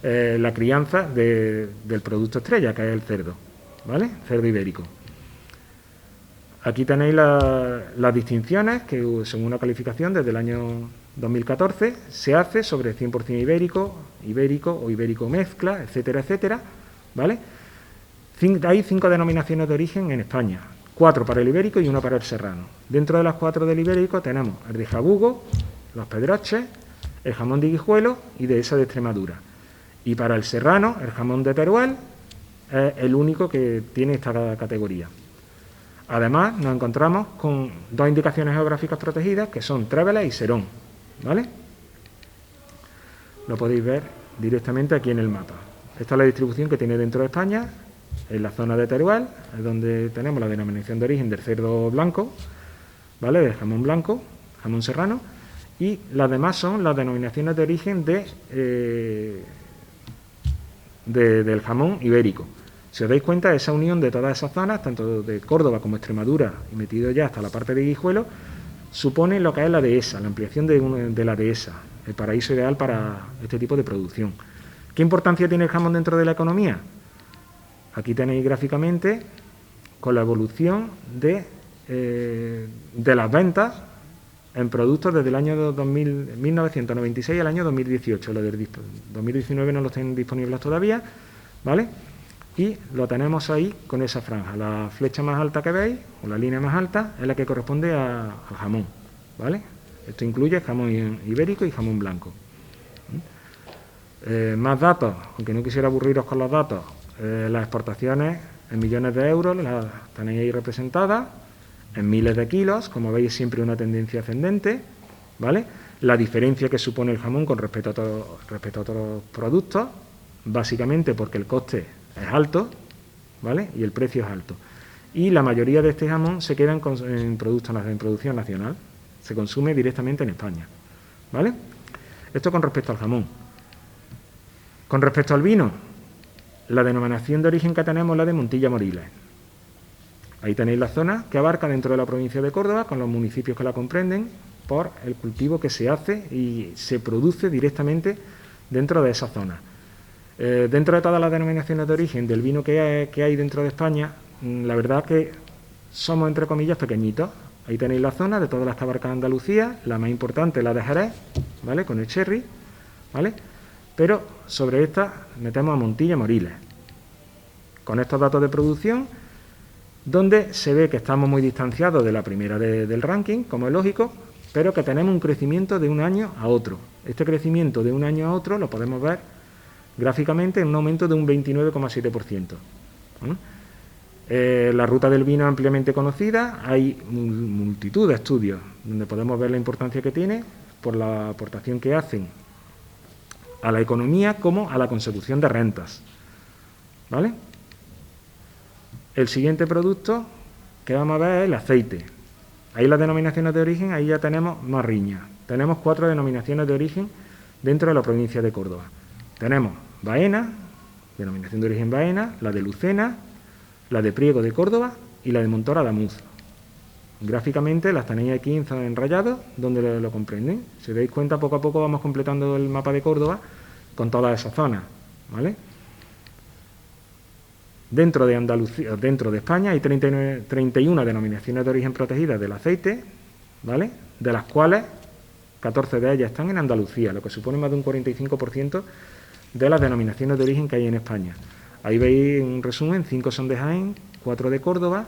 la crianza del producto estrella, que es el cerdo, ¿vale?, cerdo ibérico. Aquí tenéis las distinciones que, según una calificación desde el año 2014, se hace sobre 100% ibérico o ibérico mezcla, etcétera, etcétera, ¿vale? Hay 5 denominaciones de origen en España, 4 para el ibérico y 1 para el serrano. Dentro de las 4 del ibérico tenemos el de Jabugo, los Pedroches, el jamón de Guijuelo y dehesa de Extremadura. Y para el serrano, el jamón de Teruel es el único que tiene esta categoría. Además, nos encontramos con 2 indicaciones geográficas protegidas, que son Tréveles y Serón, ¿vale? Lo podéis ver directamente aquí en el mapa. Esta es la distribución que tiene dentro de España. En la zona de Teruel es donde tenemos la denominación de origen del cerdo blanco, ¿vale?, del jamón blanco, jamón serrano, y las demás son las denominaciones de origen del jamón ibérico. Si os dais cuenta, esa unión de todas esas zonas, tanto de Córdoba como Extremadura, y metido ya hasta la parte de Guijuelo, supone lo que es la dehesa, la ampliación de la dehesa, el paraíso ideal para este tipo de producción. ¿Qué importancia tiene el jamón dentro de la economía? Aquí tenéis gráficamente con la evolución de las ventas en productos desde el año 1996 al año 2018. Lo del 2019 no los tienen disponibles todavía, ¿vale? Y lo tenemos ahí con esa franja. La flecha más alta que veis, o la línea más alta, es la que corresponde al jamón, ¿vale? Esto incluye jamón ibérico y jamón blanco. Más datos, aunque no quisiera aburriros con los datos. Las exportaciones en millones de euros las tenéis ahí representadas, en miles de kilos, como veis siempre una tendencia ascendente, ¿vale? La diferencia que supone el jamón con respecto a otros productos, básicamente porque el coste es alto, ¿vale?, y el precio es alto. Y la mayoría de este jamón se queda en producción nacional, se consume directamente en España, ¿vale? Esto con respecto al jamón. Con respecto al vino, la denominación de origen que tenemos es la de Montilla Moriles. Ahí tenéis la zona que abarca dentro de la provincia de Córdoba, con los municipios que la comprenden, por el cultivo que se hace y se produce directamente dentro de esa zona. Dentro de todas las denominaciones de origen del vino que hay dentro de España, la verdad que somos, entre comillas, pequeñitos. Ahí tenéis la zona de todas las que abarca Andalucía, la más importante, la de Jerez, ¿vale?, con el Cherry, ¿vale?, pero sobre esta metemos a Montilla Moriles, con estos datos de producción, donde se ve que estamos muy distanciados de la primera del ranking, como es lógico, pero que tenemos un crecimiento de un año a otro. Este crecimiento de un año a otro lo podemos ver gráficamente en un aumento de un 29,7%. La ruta del vino ampliamente conocida, hay multitud de estudios donde podemos ver la importancia que tiene por la aportación que hacen a la economía como a la consecución de rentas. ¿Vale? El siguiente producto que vamos a ver es el aceite. Ahí las denominaciones de origen, ahí ya tenemos más riñas. Tenemos 4 denominaciones de origen dentro de la provincia de Córdoba. Tenemos Baena, denominación de origen Baena, la de Lucena, la de Priego de Córdoba y la de Montora de Amuz. Gráficamente las tenéis aquí en rayado, donde lo comprenden. Si os dais cuenta, poco a poco vamos completando el mapa de Córdoba con todas esas zonas, ¿vale? Dentro de Andalucía, dentro de España hay 31 denominaciones de origen protegidas del aceite, ¿vale? De las cuales 14 de ellas están en Andalucía, lo que supone más de un 45% de las denominaciones de origen que hay en España. Ahí veis un resumen: 5 son de Jaén, 4 de Córdoba,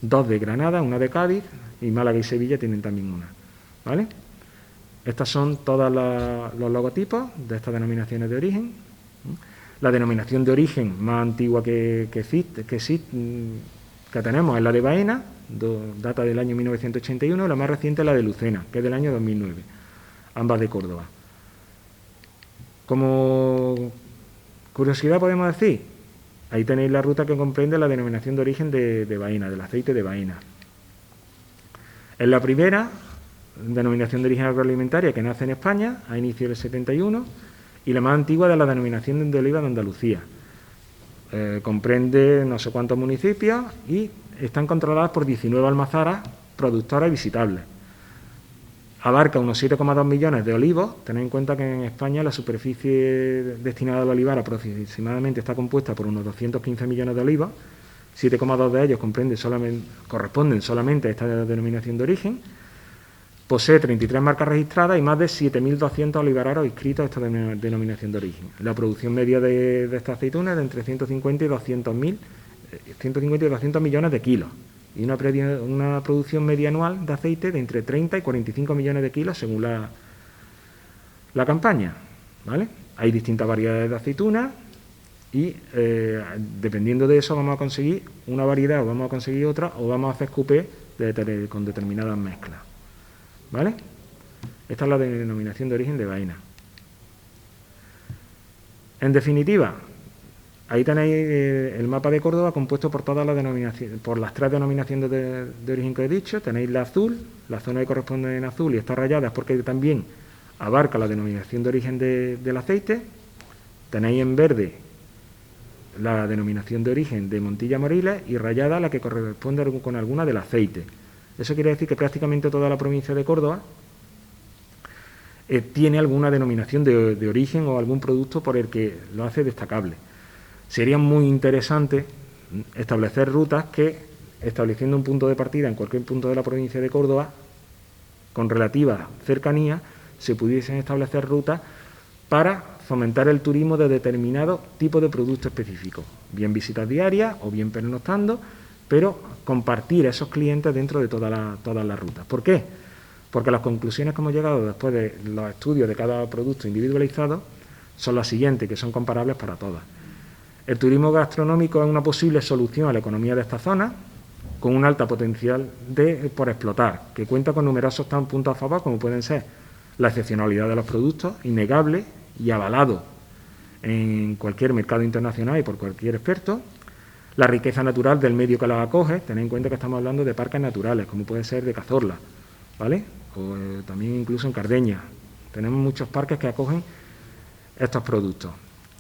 2 de Granada, 1 de Cádiz, y Málaga y Sevilla tienen también una, ¿vale? Estos son todos los logotipos de estas denominaciones de origen. La denominación de origen más antigua que tenemos es la de Baena, data del año 1981, y la más reciente es la de Lucena, que es del año 2009, ambas de Córdoba. Como curiosidad podemos decir, ahí tenéis la ruta que comprende la denominación de origen de Baena, del aceite de Baena. Es la primera denominación de origen agroalimentaria que nace en España a inicios del 71 y la más antigua de la denominación de oliva de Andalucía. Comprende no sé cuántos municipios y están controladas por 19 almazaras productoras y visitables. Abarca unos 7,2 millones de olivos. Tened en cuenta que en España la superficie destinada al olivar aproximadamente está compuesta por unos 215 millones de olivos. 7,2 de ellos corresponden solamente a esta denominación de origen. Posee 33 marcas registradas y más de 7.200 olivareros inscritos a esta denominación de origen. La producción media de esta aceituna es de entre 150 y 200 millones de kilos y una producción media anual de aceite de entre 30 y 45 millones de kilos según la campaña, ¿vale? Hay distintas variedades de aceitunas y dependiendo de eso vamos a conseguir una variedad o vamos a conseguir otra o vamos a hacer coupé con determinadas mezclas, ¿vale? Esta es la denominación de origen de Baena. En definitiva, ahí tenéis el mapa de Córdoba compuesto por todas las denominaciones, por las 3 denominaciones de origen que he dicho. Tenéis la azul, la zona que corresponde en azul y está rayada es porque también abarca la denominación de origen del aceite. Tenéis en verde la denominación de origen de Montilla Moriles y rayada la que corresponde con alguna del aceite. Eso quiere decir que prácticamente toda la provincia de Córdoba tiene alguna denominación de origen o algún producto por el que lo hace destacable. Sería muy interesante establecer rutas que, estableciendo un punto de partida en cualquier punto de la provincia de Córdoba, con relativa cercanía, se pudiesen establecer rutas para fomentar el turismo de determinado tipo de producto específico, bien visitas diarias o bien pernoctando, pero compartir esos clientes dentro de todas las rutas. ¿Por qué? Porque las conclusiones que hemos llegado después de los estudios de cada producto individualizado son las siguientes, que son comparables para todas. El turismo gastronómico es una posible solución a la economía de esta zona, con un alto potencial por explotar, que cuenta con numerosos puntos a favor, como pueden ser la excepcionalidad de los productos, innegable y avalado en cualquier mercado internacional y por cualquier experto, la riqueza natural del medio que los acoge. Tened en cuenta que estamos hablando de parques naturales, como puede ser de Cazorla, ¿vale? O también incluso en Cardeña. Tenemos muchos parques que acogen estos productos.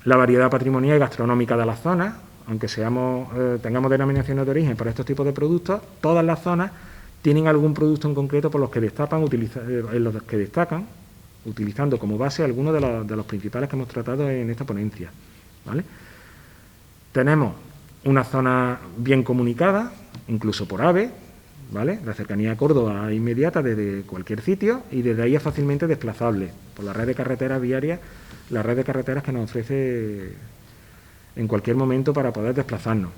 La variedad patrimonial y gastronómica de las zonas, aunque tengamos denominaciones de origen para estos tipos de productos, todas las zonas tienen algún producto en concreto por los que destacan, utilizando como base algunos de los principales que hemos tratado en esta ponencia, ¿vale? Tenemos una zona bien comunicada, incluso por AVE, ¿vale? La cercanía a Córdoba es inmediata desde cualquier sitio y desde ahí es fácilmente desplazable por la red de carreteras viarias, la red de carreteras que nos ofrece en cualquier momento para poder desplazarnos.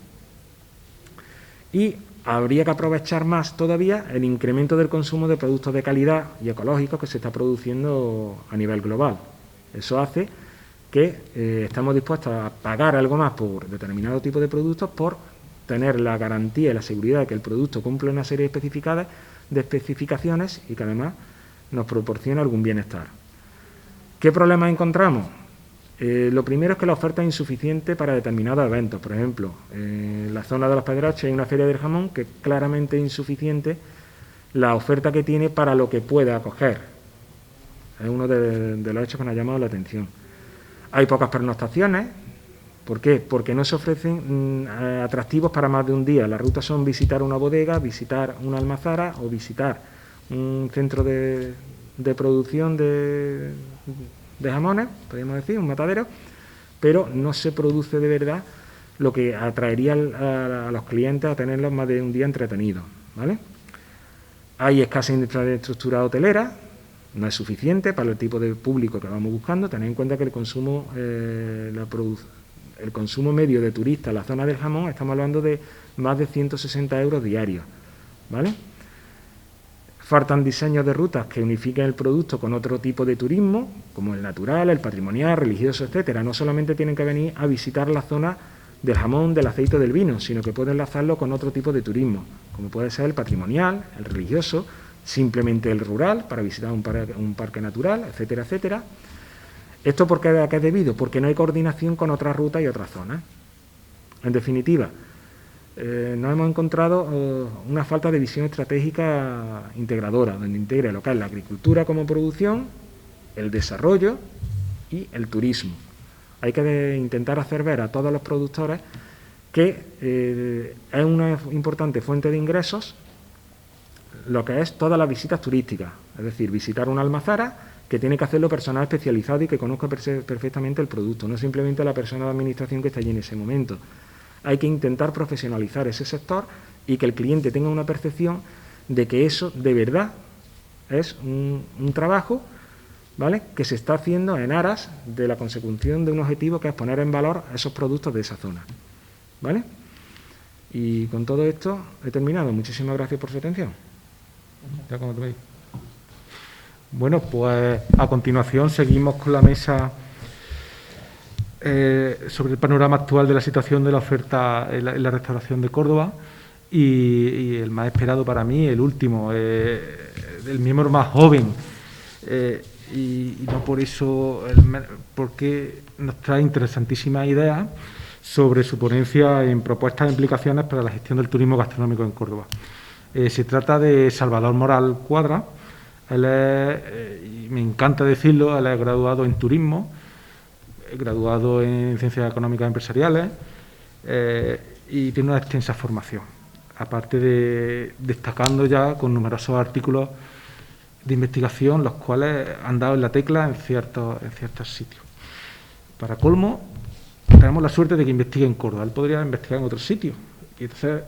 Y habría que aprovechar más todavía el incremento del consumo de productos de calidad y ecológicos que se está produciendo a nivel global. Eso hace que estamos dispuestos a pagar algo más por determinado tipo de productos por tener la garantía y la seguridad de que el producto cumple una serie de especificaciones y que además nos proporciona algún bienestar. ¿Qué problemas encontramos? Lo primero es que la oferta es insuficiente para determinados eventos. Por ejemplo, en la zona de Los Pedroches hay una feria del jamón que claramente es insuficiente la oferta que tiene para lo que puede acoger. Es uno de los hechos que nos ha llamado la atención. Hay pocas pernoctaciones. ¿Por qué? Porque no se ofrecen atractivos para más de un día. Las rutas son visitar una bodega, visitar una almazara o visitar un centro de producción de jamones, podríamos decir, un matadero, pero no se produce de verdad lo que atraería a los clientes a tenerlos más de un día entretenidos, ¿vale? Hay escasa infraestructura hotelera, no es suficiente para el tipo de público que vamos buscando. Tened en cuenta que el consumo medio de turistas en la zona del jamón, estamos hablando de más de 160 euros diarios, ¿vale? Faltan diseños de rutas que unifiquen el producto con otro tipo de turismo, como el natural, el patrimonial, religioso, etcétera. No solamente tienen que venir a visitar la zona del jamón, del aceite o del vino, sino que pueden enlazarlo con otro tipo de turismo, como puede ser el patrimonial, el religioso, simplemente el rural, para visitar un parque natural, etcétera, etcétera. ¿Esto por qué es debido? Porque no hay coordinación con otras rutas y otras zonas. En definitiva, nos hemos encontrado una falta de visión estratégica integradora, donde integre lo que es la agricultura como producción, el desarrollo y el turismo. Hay que intentar hacer ver a todos los productores que es una importante fuente de ingresos lo que es todas las visitas turísticas, es decir, visitar una almazara, que tiene que hacerlo personal especializado y que conozca perfectamente el producto, no simplemente la persona de administración que está allí en ese momento. Hay que intentar profesionalizar ese sector y que el cliente tenga una percepción de que eso de verdad es un trabajo, ¿vale?, que se está haciendo en aras de la consecución de un objetivo, que es poner en valor esos productos de esa zona, ¿vale? Y con todo esto he terminado. Muchísimas gracias por su atención. Ya como te veis. Bueno, pues a continuación seguimos con la mesa sobre el panorama actual de la situación de la oferta en la restauración de Córdoba y el más esperado para mí, el último, el miembro más joven y no por eso, porque nos trae interesantísimas ideas sobre su ponencia en propuestas e implicaciones para la gestión del turismo gastronómico en Córdoba. Se trata de Salvador Moral Cuadra. Él es, y me encanta decirlo, él es graduado en turismo, graduado en Ciencias Económicas Empresariales y tiene una extensa formación, aparte de destacando ya con numerosos artículos de investigación, los cuales han dado en la tecla en ciertos sitios. Para colmo, tenemos la suerte de que investigue en Córdoba. Él podría investigar en otros sitios y entonces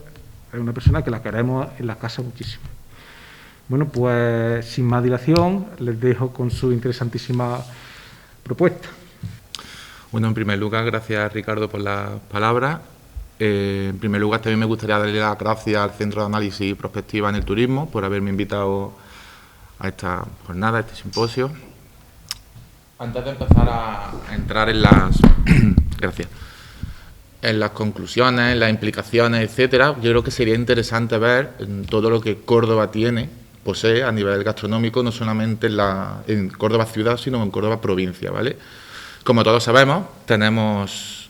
es una persona que la queremos en la casa muchísimo. Bueno, pues sin más dilación, les dejo con su interesantísima propuesta. Bueno, en primer lugar, gracias Ricardo por las palabras. En primer lugar, también me gustaría darle las gracias al Centro de Análisis y Prospectiva en el Turismo por haberme invitado a esta jornada, a este simposio. Antes de empezar a entrar en las gracias, en las conclusiones, en las implicaciones, etcétera, yo creo que sería interesante ver todo lo que Córdoba posee a nivel gastronómico, no solamente en Córdoba ciudad, sino en Córdoba provincia, ¿vale? Como todos sabemos, tenemos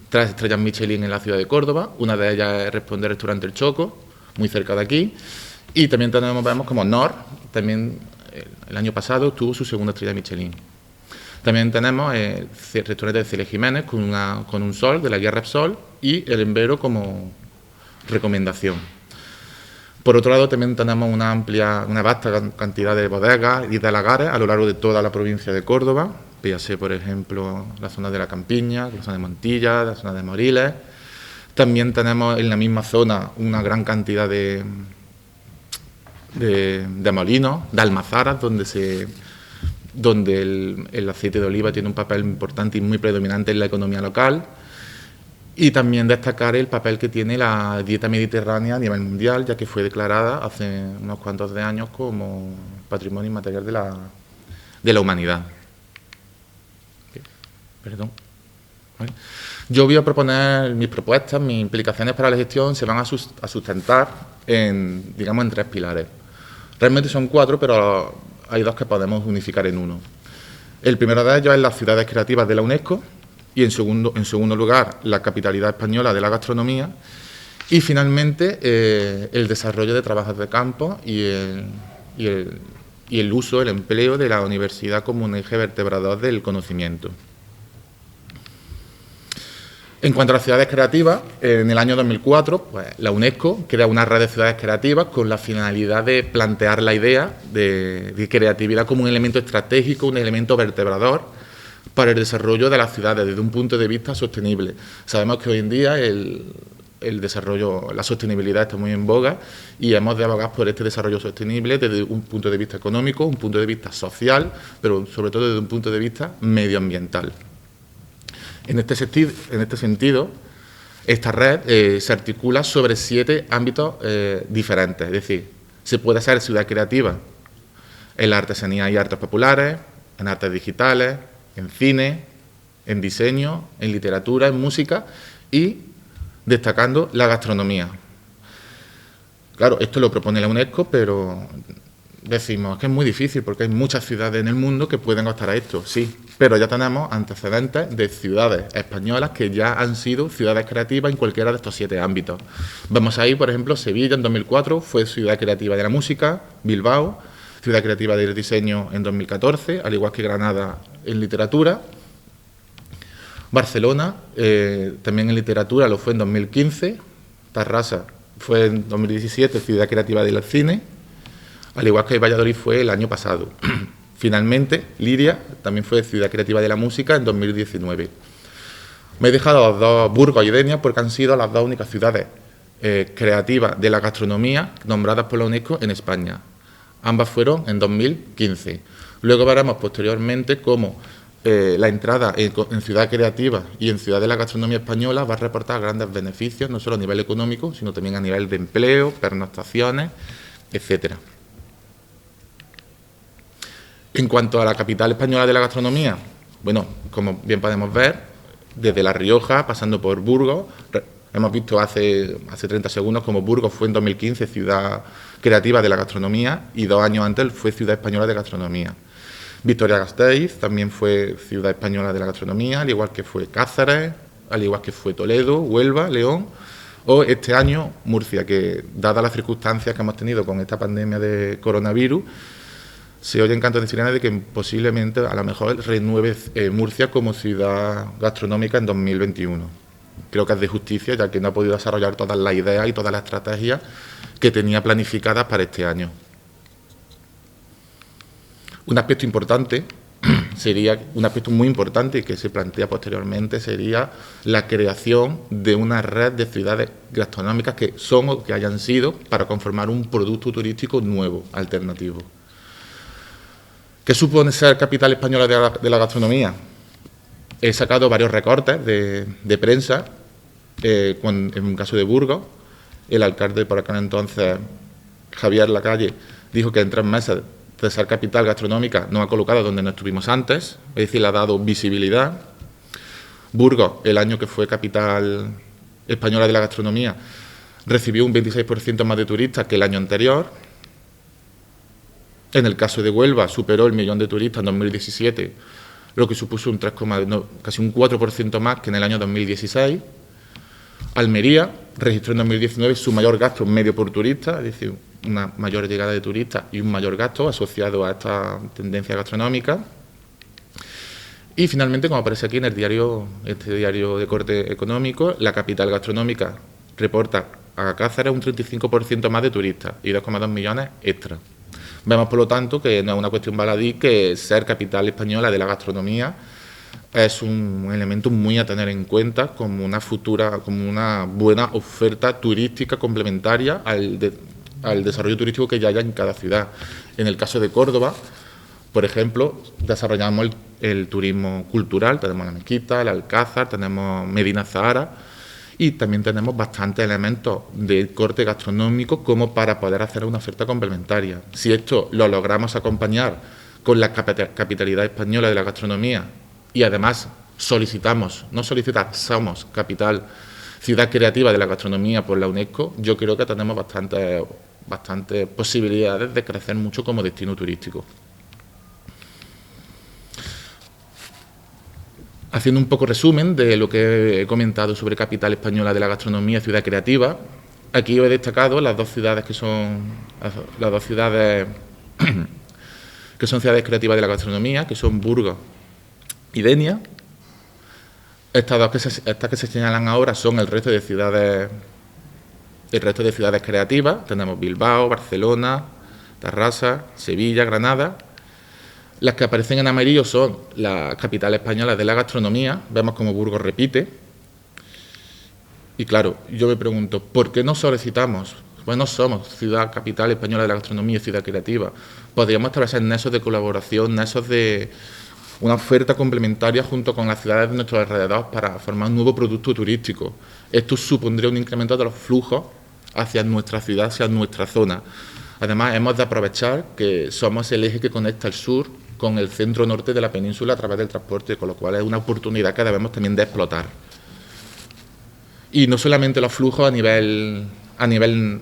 3 estrellas Michelin en la ciudad de Córdoba, una de ellas es Responde Restaurante El Choco, muy cerca de aquí, y también vemos como Nor, también el año pasado tuvo su 2ª estrella Michelin. También tenemos el restaurante de Celia Jiménez con un sol, de la guía Repsol, y el Embero como recomendación. Por otro lado, también tenemos una vasta cantidad de bodegas y de lagares a lo largo de toda la provincia de Córdoba. Véase, por ejemplo, la zona de la Campiña, la zona de Montilla, la zona de Moriles. También tenemos en la misma zona una gran cantidad de molinos, de almazaras, donde el aceite de oliva tiene un papel importante y muy predominante en la economía local. Y también destacar el papel que tiene la dieta mediterránea a nivel mundial, ya que fue declarada hace unos cuantos de años como Patrimonio Inmaterial de la Humanidad. Perdón. ¿vale? Yo voy a proponer mis propuestas, mis implicaciones para la gestión se van a sustentar en, digamos, en 3 pilares. Realmente son 4, pero hay 2 que podemos unificar en uno. El primero de ellos es las ciudades creativas de la UNESCO y, en segundo lugar, la capitalidad española de la gastronomía y, finalmente, el desarrollo de trabajos de campo y el uso, el empleo de la universidad como un eje vertebrador del conocimiento. En cuanto a las ciudades creativas, en el año 2004, pues, la UNESCO crea una red de ciudades creativas con la finalidad de plantear la idea de creatividad como un elemento estratégico, un elemento vertebrador para el desarrollo de las ciudades desde un punto de vista sostenible. Sabemos que hoy en día el desarrollo, la sostenibilidad está muy en boga y hemos de abogar por este desarrollo sostenible desde un punto de vista económico, un punto de vista social, pero sobre todo desde un punto de vista medioambiental. En este sentido, esta red se articula sobre 7 ámbitos diferentes. Es decir, se puede hacer ciudad creativa en la artesanía y artes populares, en artes digitales, en cine, en diseño, en literatura, en música y destacando la gastronomía. Claro, esto lo propone la UNESCO, pero decimos que es muy difícil porque hay muchas ciudades en el mundo que pueden optar a esto, sí, pero ya tenemos antecedentes de ciudades españolas que ya han sido ciudades creativas en cualquiera de estos 7 ámbitos. Vamos ahí, por ejemplo, Sevilla en 2004 fue ciudad creativa de la música, Bilbao, ciudad creativa del diseño en 2014, al igual que Granada en literatura, Barcelona también en literatura lo fue en 2015, Tarrasa fue en 2017 ciudad creativa del cine, al igual que Valladolid fue el año pasado. Finalmente, Liria también fue ciudad creativa de la música en 2019. Me he dejado los 2, Burgos y Denia, porque han sido las 2 únicas ciudades creativas de la gastronomía nombradas por la UNESCO en España. Ambas fueron en 2015. Luego veremos posteriormente cómo la entrada en ciudad creativa y en ciudad de la gastronomía española va a reportar grandes beneficios, no solo a nivel económico, sino también a nivel de empleo, pernoctaciones, etcétera. En cuanto a la capital española de la gastronomía, bueno, como bien podemos ver, desde La Rioja, pasando por Burgos, hemos visto hace 30 segundos como Burgos fue en 2015 ciudad creativa de la gastronomía y 2 años antes fue ciudad española de gastronomía. Vitoria-Gasteiz también fue ciudad española de la gastronomía, al igual que fue Cáceres, al igual que fue Toledo, Huelva, León, o este año Murcia, que dadas las circunstancias que hemos tenido con esta pandemia de coronavirus, se oyen cantos de sirena de que posiblemente a lo mejor renueve Murcia como ciudad gastronómica en 2021. Creo que es de justicia, ya que no ha podido desarrollar todas las ideas y todas las estrategias que tenía planificadas para este año. Un aspecto muy importante que se plantea posteriormente sería la creación de una red de ciudades gastronómicas que son o que hayan sido para conformar un producto turístico nuevo, alternativo. ¿Qué supone ser capital española de la gastronomía? He sacado varios recortes de prensa. En un caso de Burgos, el alcalde por aquel entonces, Javier Lacalle, dijo que en 3 meses de ser capital gastronómica nos ha colocado donde no estuvimos antes, es decir, le ha dado visibilidad. Burgos, el año que fue capital española de la gastronomía, recibió un 26% más de turistas que el año anterior. En el caso de Huelva, superó el 1.000.000 de turistas en 2017, lo que supuso casi un 4% más que en el año 2016. Almería registró en 2019 su mayor gasto medio por turista, es decir, una mayor llegada de turistas y un mayor gasto asociado a esta tendencia gastronómica. Y finalmente, como aparece aquí en el diario, este diario de corte económico, la capital gastronómica reporta a Cáceres un 35% más de turistas y 2,2 millones extra. Vemos, por lo tanto, que no es una cuestión baladí, que ser capital española de la gastronomía es un elemento muy a tener en cuenta como una buena oferta turística complementaria al desarrollo turístico que ya haya en cada ciudad. En el caso de Córdoba, por ejemplo, desarrollamos el turismo cultural, tenemos la Mezquita, el Alcázar, tenemos Medina Zahara y también tenemos bastantes elementos de corte gastronómico como para poder hacer una oferta complementaria. Si esto lo logramos acompañar con la capitalidad española de la gastronomía y además somos capital, ciudad creativa de la gastronomía por la UNESCO, yo creo que tenemos bastantes posibilidades de crecer mucho como destino turístico. Haciendo un poco resumen de lo que he comentado sobre capital española de la gastronomía, ciudad creativa, aquí he destacado las dos ciudades que son ciudades creativas de la gastronomía, que son Burgos y Denia. Estas que se señalan ahora son el resto de ciudades creativas. Tenemos Bilbao, Barcelona, Tarrasa, Sevilla, Granada. Las que aparecen en amarillo son las capitales españolas de la gastronomía. Vemos como Burgos repite. Y claro, yo me pregunto, ¿por qué no solicitamos? Pues no somos ciudad capital española de la gastronomía y ciudad creativa. Podríamos establecer nexos de colaboración, nexos de una oferta complementaria junto con las ciudades de nuestro alrededor para formar un nuevo producto turístico. Esto supondría un incremento de los flujos hacia nuestra ciudad, hacia nuestra zona. Además, hemos de aprovechar que somos el eje que conecta el sur con el centro norte de la península a través del transporte, con lo cual es una oportunidad que debemos también de explotar. Y no solamente los flujos a nivel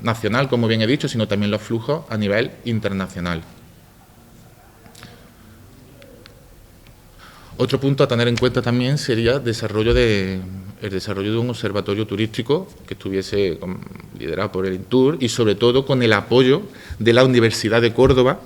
nacional, como bien he dicho, sino también los flujos a nivel internacional. Otro punto a tener en cuenta también sería el desarrollo de un observatorio turístico que estuviese liderado por el INTUR y sobre todo con el apoyo de la Universidad de Córdoba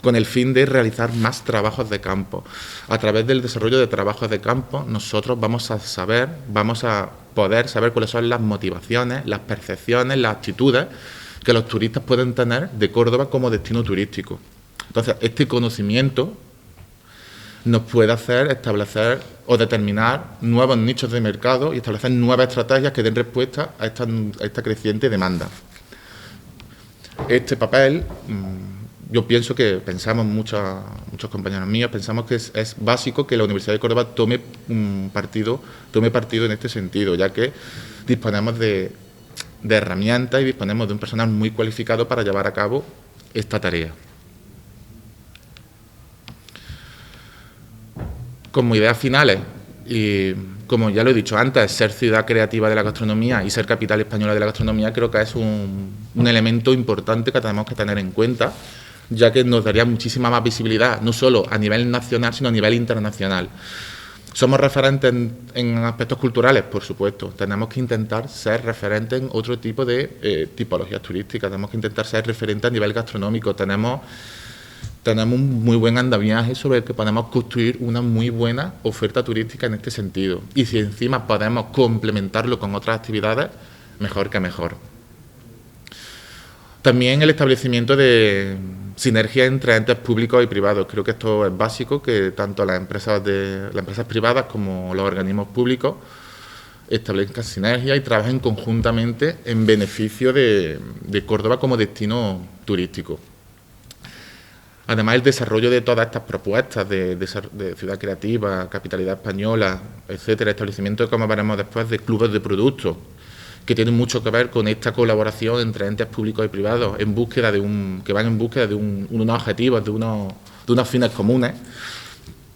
con el fin de realizar más trabajos de campo. A través del desarrollo de trabajos de campo nosotros vamos a poder saber cuáles son las motivaciones, las percepciones, las actitudes que los turistas pueden tener de Córdoba como destino turístico. Entonces, este conocimiento nos puede hacer establecer o determinar nuevos nichos de mercado y establecer nuevas estrategias que den respuesta a esta creciente demanda. Este papel, yo pienso que pensamos, muchos compañeros míos, pensamos que es básico que la Universidad de Córdoba tome partido en este sentido, ya que disponemos de herramientas y disponemos de un personal muy cualificado para llevar a cabo esta tarea. Como ideas finales, y como ya lo he dicho antes, ser ciudad creativa de la gastronomía y ser capital española de la gastronomía creo que es un elemento importante que tenemos que tener en cuenta, ya que nos daría muchísima más visibilidad, no solo a nivel nacional, sino a nivel internacional. ¿Somos referentes en aspectos culturales? Por supuesto. Tenemos que intentar ser referentes en otro tipo de tipologías turísticas, tenemos que intentar ser referentes a nivel gastronómico, tenemos un muy buen andamiaje sobre el que podemos construir una muy buena oferta turística en este sentido. Y si encima podemos complementarlo con otras actividades, mejor que mejor. También el establecimiento de sinergia entre entes públicos y privados. Creo que esto es básico, que tanto las empresas privadas como los organismos públicos establezcan sinergia y trabajen conjuntamente en beneficio de Córdoba como destino turístico. Además, el desarrollo de todas estas propuestas de ciudad creativa, capitalidad española, etcétera, establecimiento, como veremos después, de clubes de productos, que tienen mucho que ver con esta colaboración entre entes públicos y privados que van en búsqueda de unos objetivos, de unos fines comunes.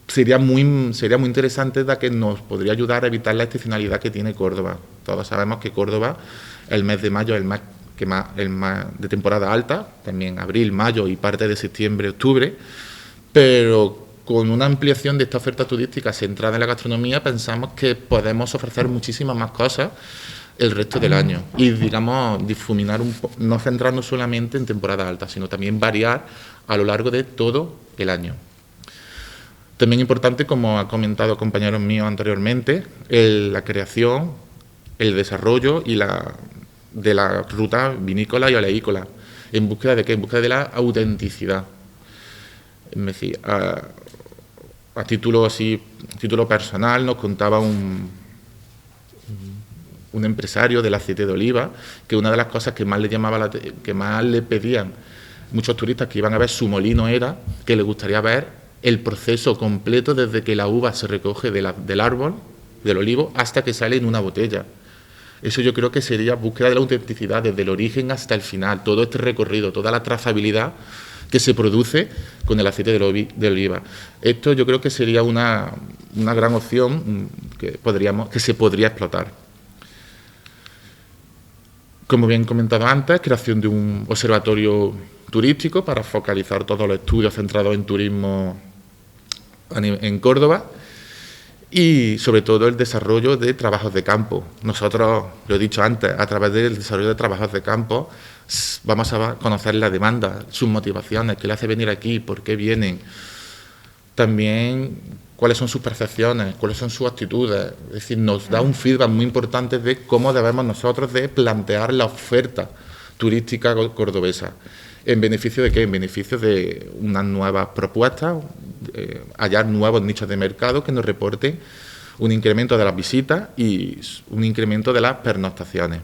Sería muy interesante, ya que nos podría ayudar a evitar la excepcionalidad que tiene Córdoba. Todos sabemos que Córdoba, el mes de mayo es el más de temporada alta, también abril, mayo y parte de septiembre, octubre, pero con una ampliación de esta oferta turística centrada en la gastronomía pensamos que podemos ofrecer muchísimas más cosas el resto del año y, digamos, difuminar no centrarnos solamente en temporada alta, sino también variar a lo largo de todo el año. También importante, como han comentado compañeros míos anteriormente, la creación, el desarrollo de la ruta vinícola y oleícola. ¿En búsqueda de qué? En búsqueda de la autenticidad. Es decir, a título personal, nos contaba un empresario del aceite de oliva que una de las cosas que más le pedían muchos turistas que iban a ver su molino era que les gustaría ver el proceso completo desde que la uva se recoge del árbol, del olivo, hasta que sale en una botella. Eso yo creo que sería búsqueda de la autenticidad, desde el origen hasta el final, todo este recorrido, toda la trazabilidad que se produce con el aceite de oliva. Esto yo creo que sería una gran opción que se podría explotar. Como bien comentado antes, creación de un observatorio turístico para focalizar todos los estudios centrados en turismo en Córdoba y, sobre todo, el desarrollo de trabajos de campo. Nosotros, lo he dicho antes, a través del desarrollo de trabajos de campo vamos a conocer la demanda, sus motivaciones, qué le hace venir aquí, por qué vienen, también cuáles son sus percepciones, cuáles son sus actitudes. Es decir, nos da un feedback muy importante de cómo debemos nosotros de plantear la oferta turística cordobesa. ¿En beneficio de qué? En beneficio de unas nuevas propuestas, hallar nuevos nichos de mercado que nos reporten un incremento de las visitas y un incremento de las pernoctaciones.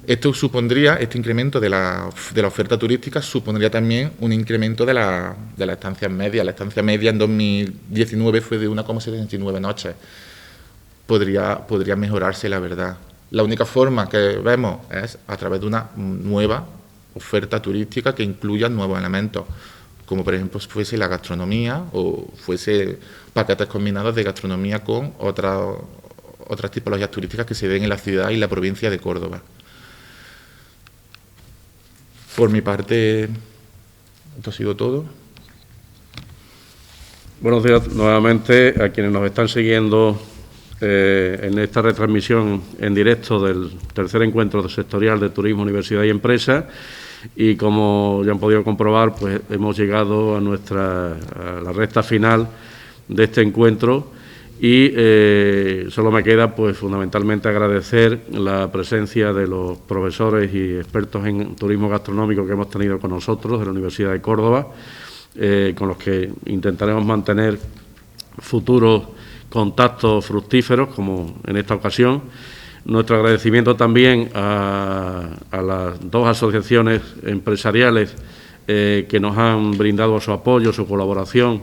Esto supondría, este incremento de la oferta turística supondría también un incremento de las estancias medias. La estancia media en 2019 fue de 1,79 noches. Podría mejorarse, la verdad. La única forma que vemos es a través de una nueva oferta turística que incluya nuevos elementos, como por ejemplo fuese la gastronomía o fuese paquetes combinados de gastronomía con otras tipologías turísticas que se den en la ciudad y la provincia de Córdoba. Por mi parte, esto ha sido todo. Buenos días nuevamente a quienes nos están siguiendo en esta retransmisión en directo del tercer encuentro sectorial de Turismo, Universidad y Empresa. Y como ya han podido comprobar, pues hemos llegado a la recta final de este encuentro y solo me queda pues fundamentalmente agradecer la presencia de los profesores y expertos en turismo gastronómico que hemos tenido con nosotros de la Universidad de Córdoba, con los que intentaremos mantener futuros contactos fructíferos, como en esta ocasión. Nuestro agradecimiento también a las dos asociaciones empresariales que nos han brindado su apoyo, su colaboración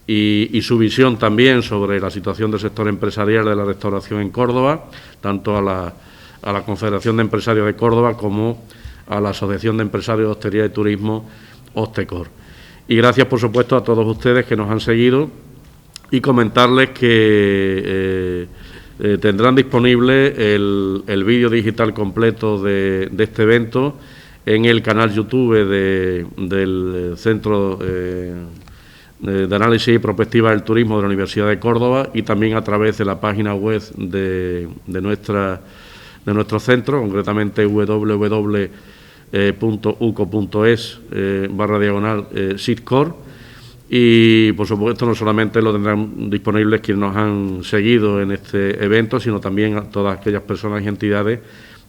y su visión también sobre la situación del sector empresarial de la restauración en Córdoba, tanto a la Confederación de Empresarios de Córdoba como a la Asociación de Empresarios de Hostelería y Turismo, Ostecor. Y gracias, por supuesto, a todos ustedes que nos han seguido y comentarles que tendrán disponible el vídeo digital completo de este evento en el canal YouTube del Centro de Análisis y Prospectiva del Turismo de la Universidad de Córdoba y también a través de la página web de nuestro centro, concretamente www.uco.es/SITCOR. Y, por supuesto, no solamente lo tendrán disponibles quienes nos han seguido en este evento, sino también a todas aquellas personas y entidades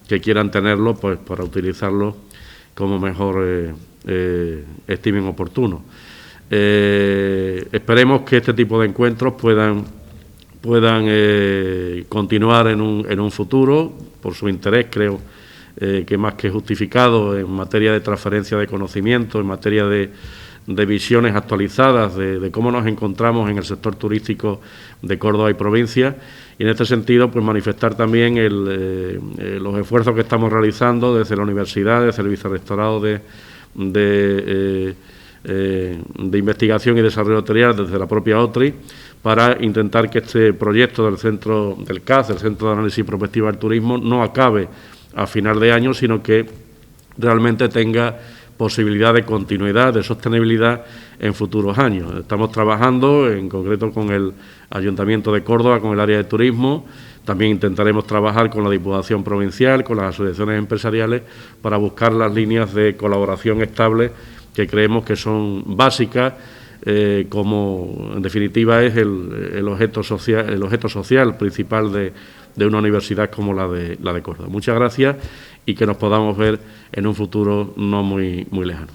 que quieran tenerlo, pues para utilizarlo como mejor estimen oportuno. Esperemos que este tipo de encuentros puedan continuar en un futuro, por su interés, creo que más que justificado en materia de transferencia de conocimiento, en materia de visiones actualizadas de cómo nos encontramos en el sector turístico de Córdoba y provincia, y en este sentido pues manifestar también los esfuerzos que estamos realizando desde la universidad, desde el vicerrectorado de investigación y desarrollo hotelería, desde la propia OTRI, para intentar que este proyecto del centro del CAS, el Centro de Análisis y Prospectiva del Turismo, no acabe a final de año, sino que realmente tenga posibilidad de continuidad, de sostenibilidad en futuros años. Estamos trabajando, en concreto, con el Ayuntamiento de Córdoba, con el área de turismo. También intentaremos trabajar con la Diputación Provincial, con las asociaciones empresariales, para buscar las líneas de colaboración estables que creemos que son básicas, como en definitiva es el objeto social principal de una universidad como la de Córdoba. Muchas gracias y que nos podamos ver en un futuro no muy lejano.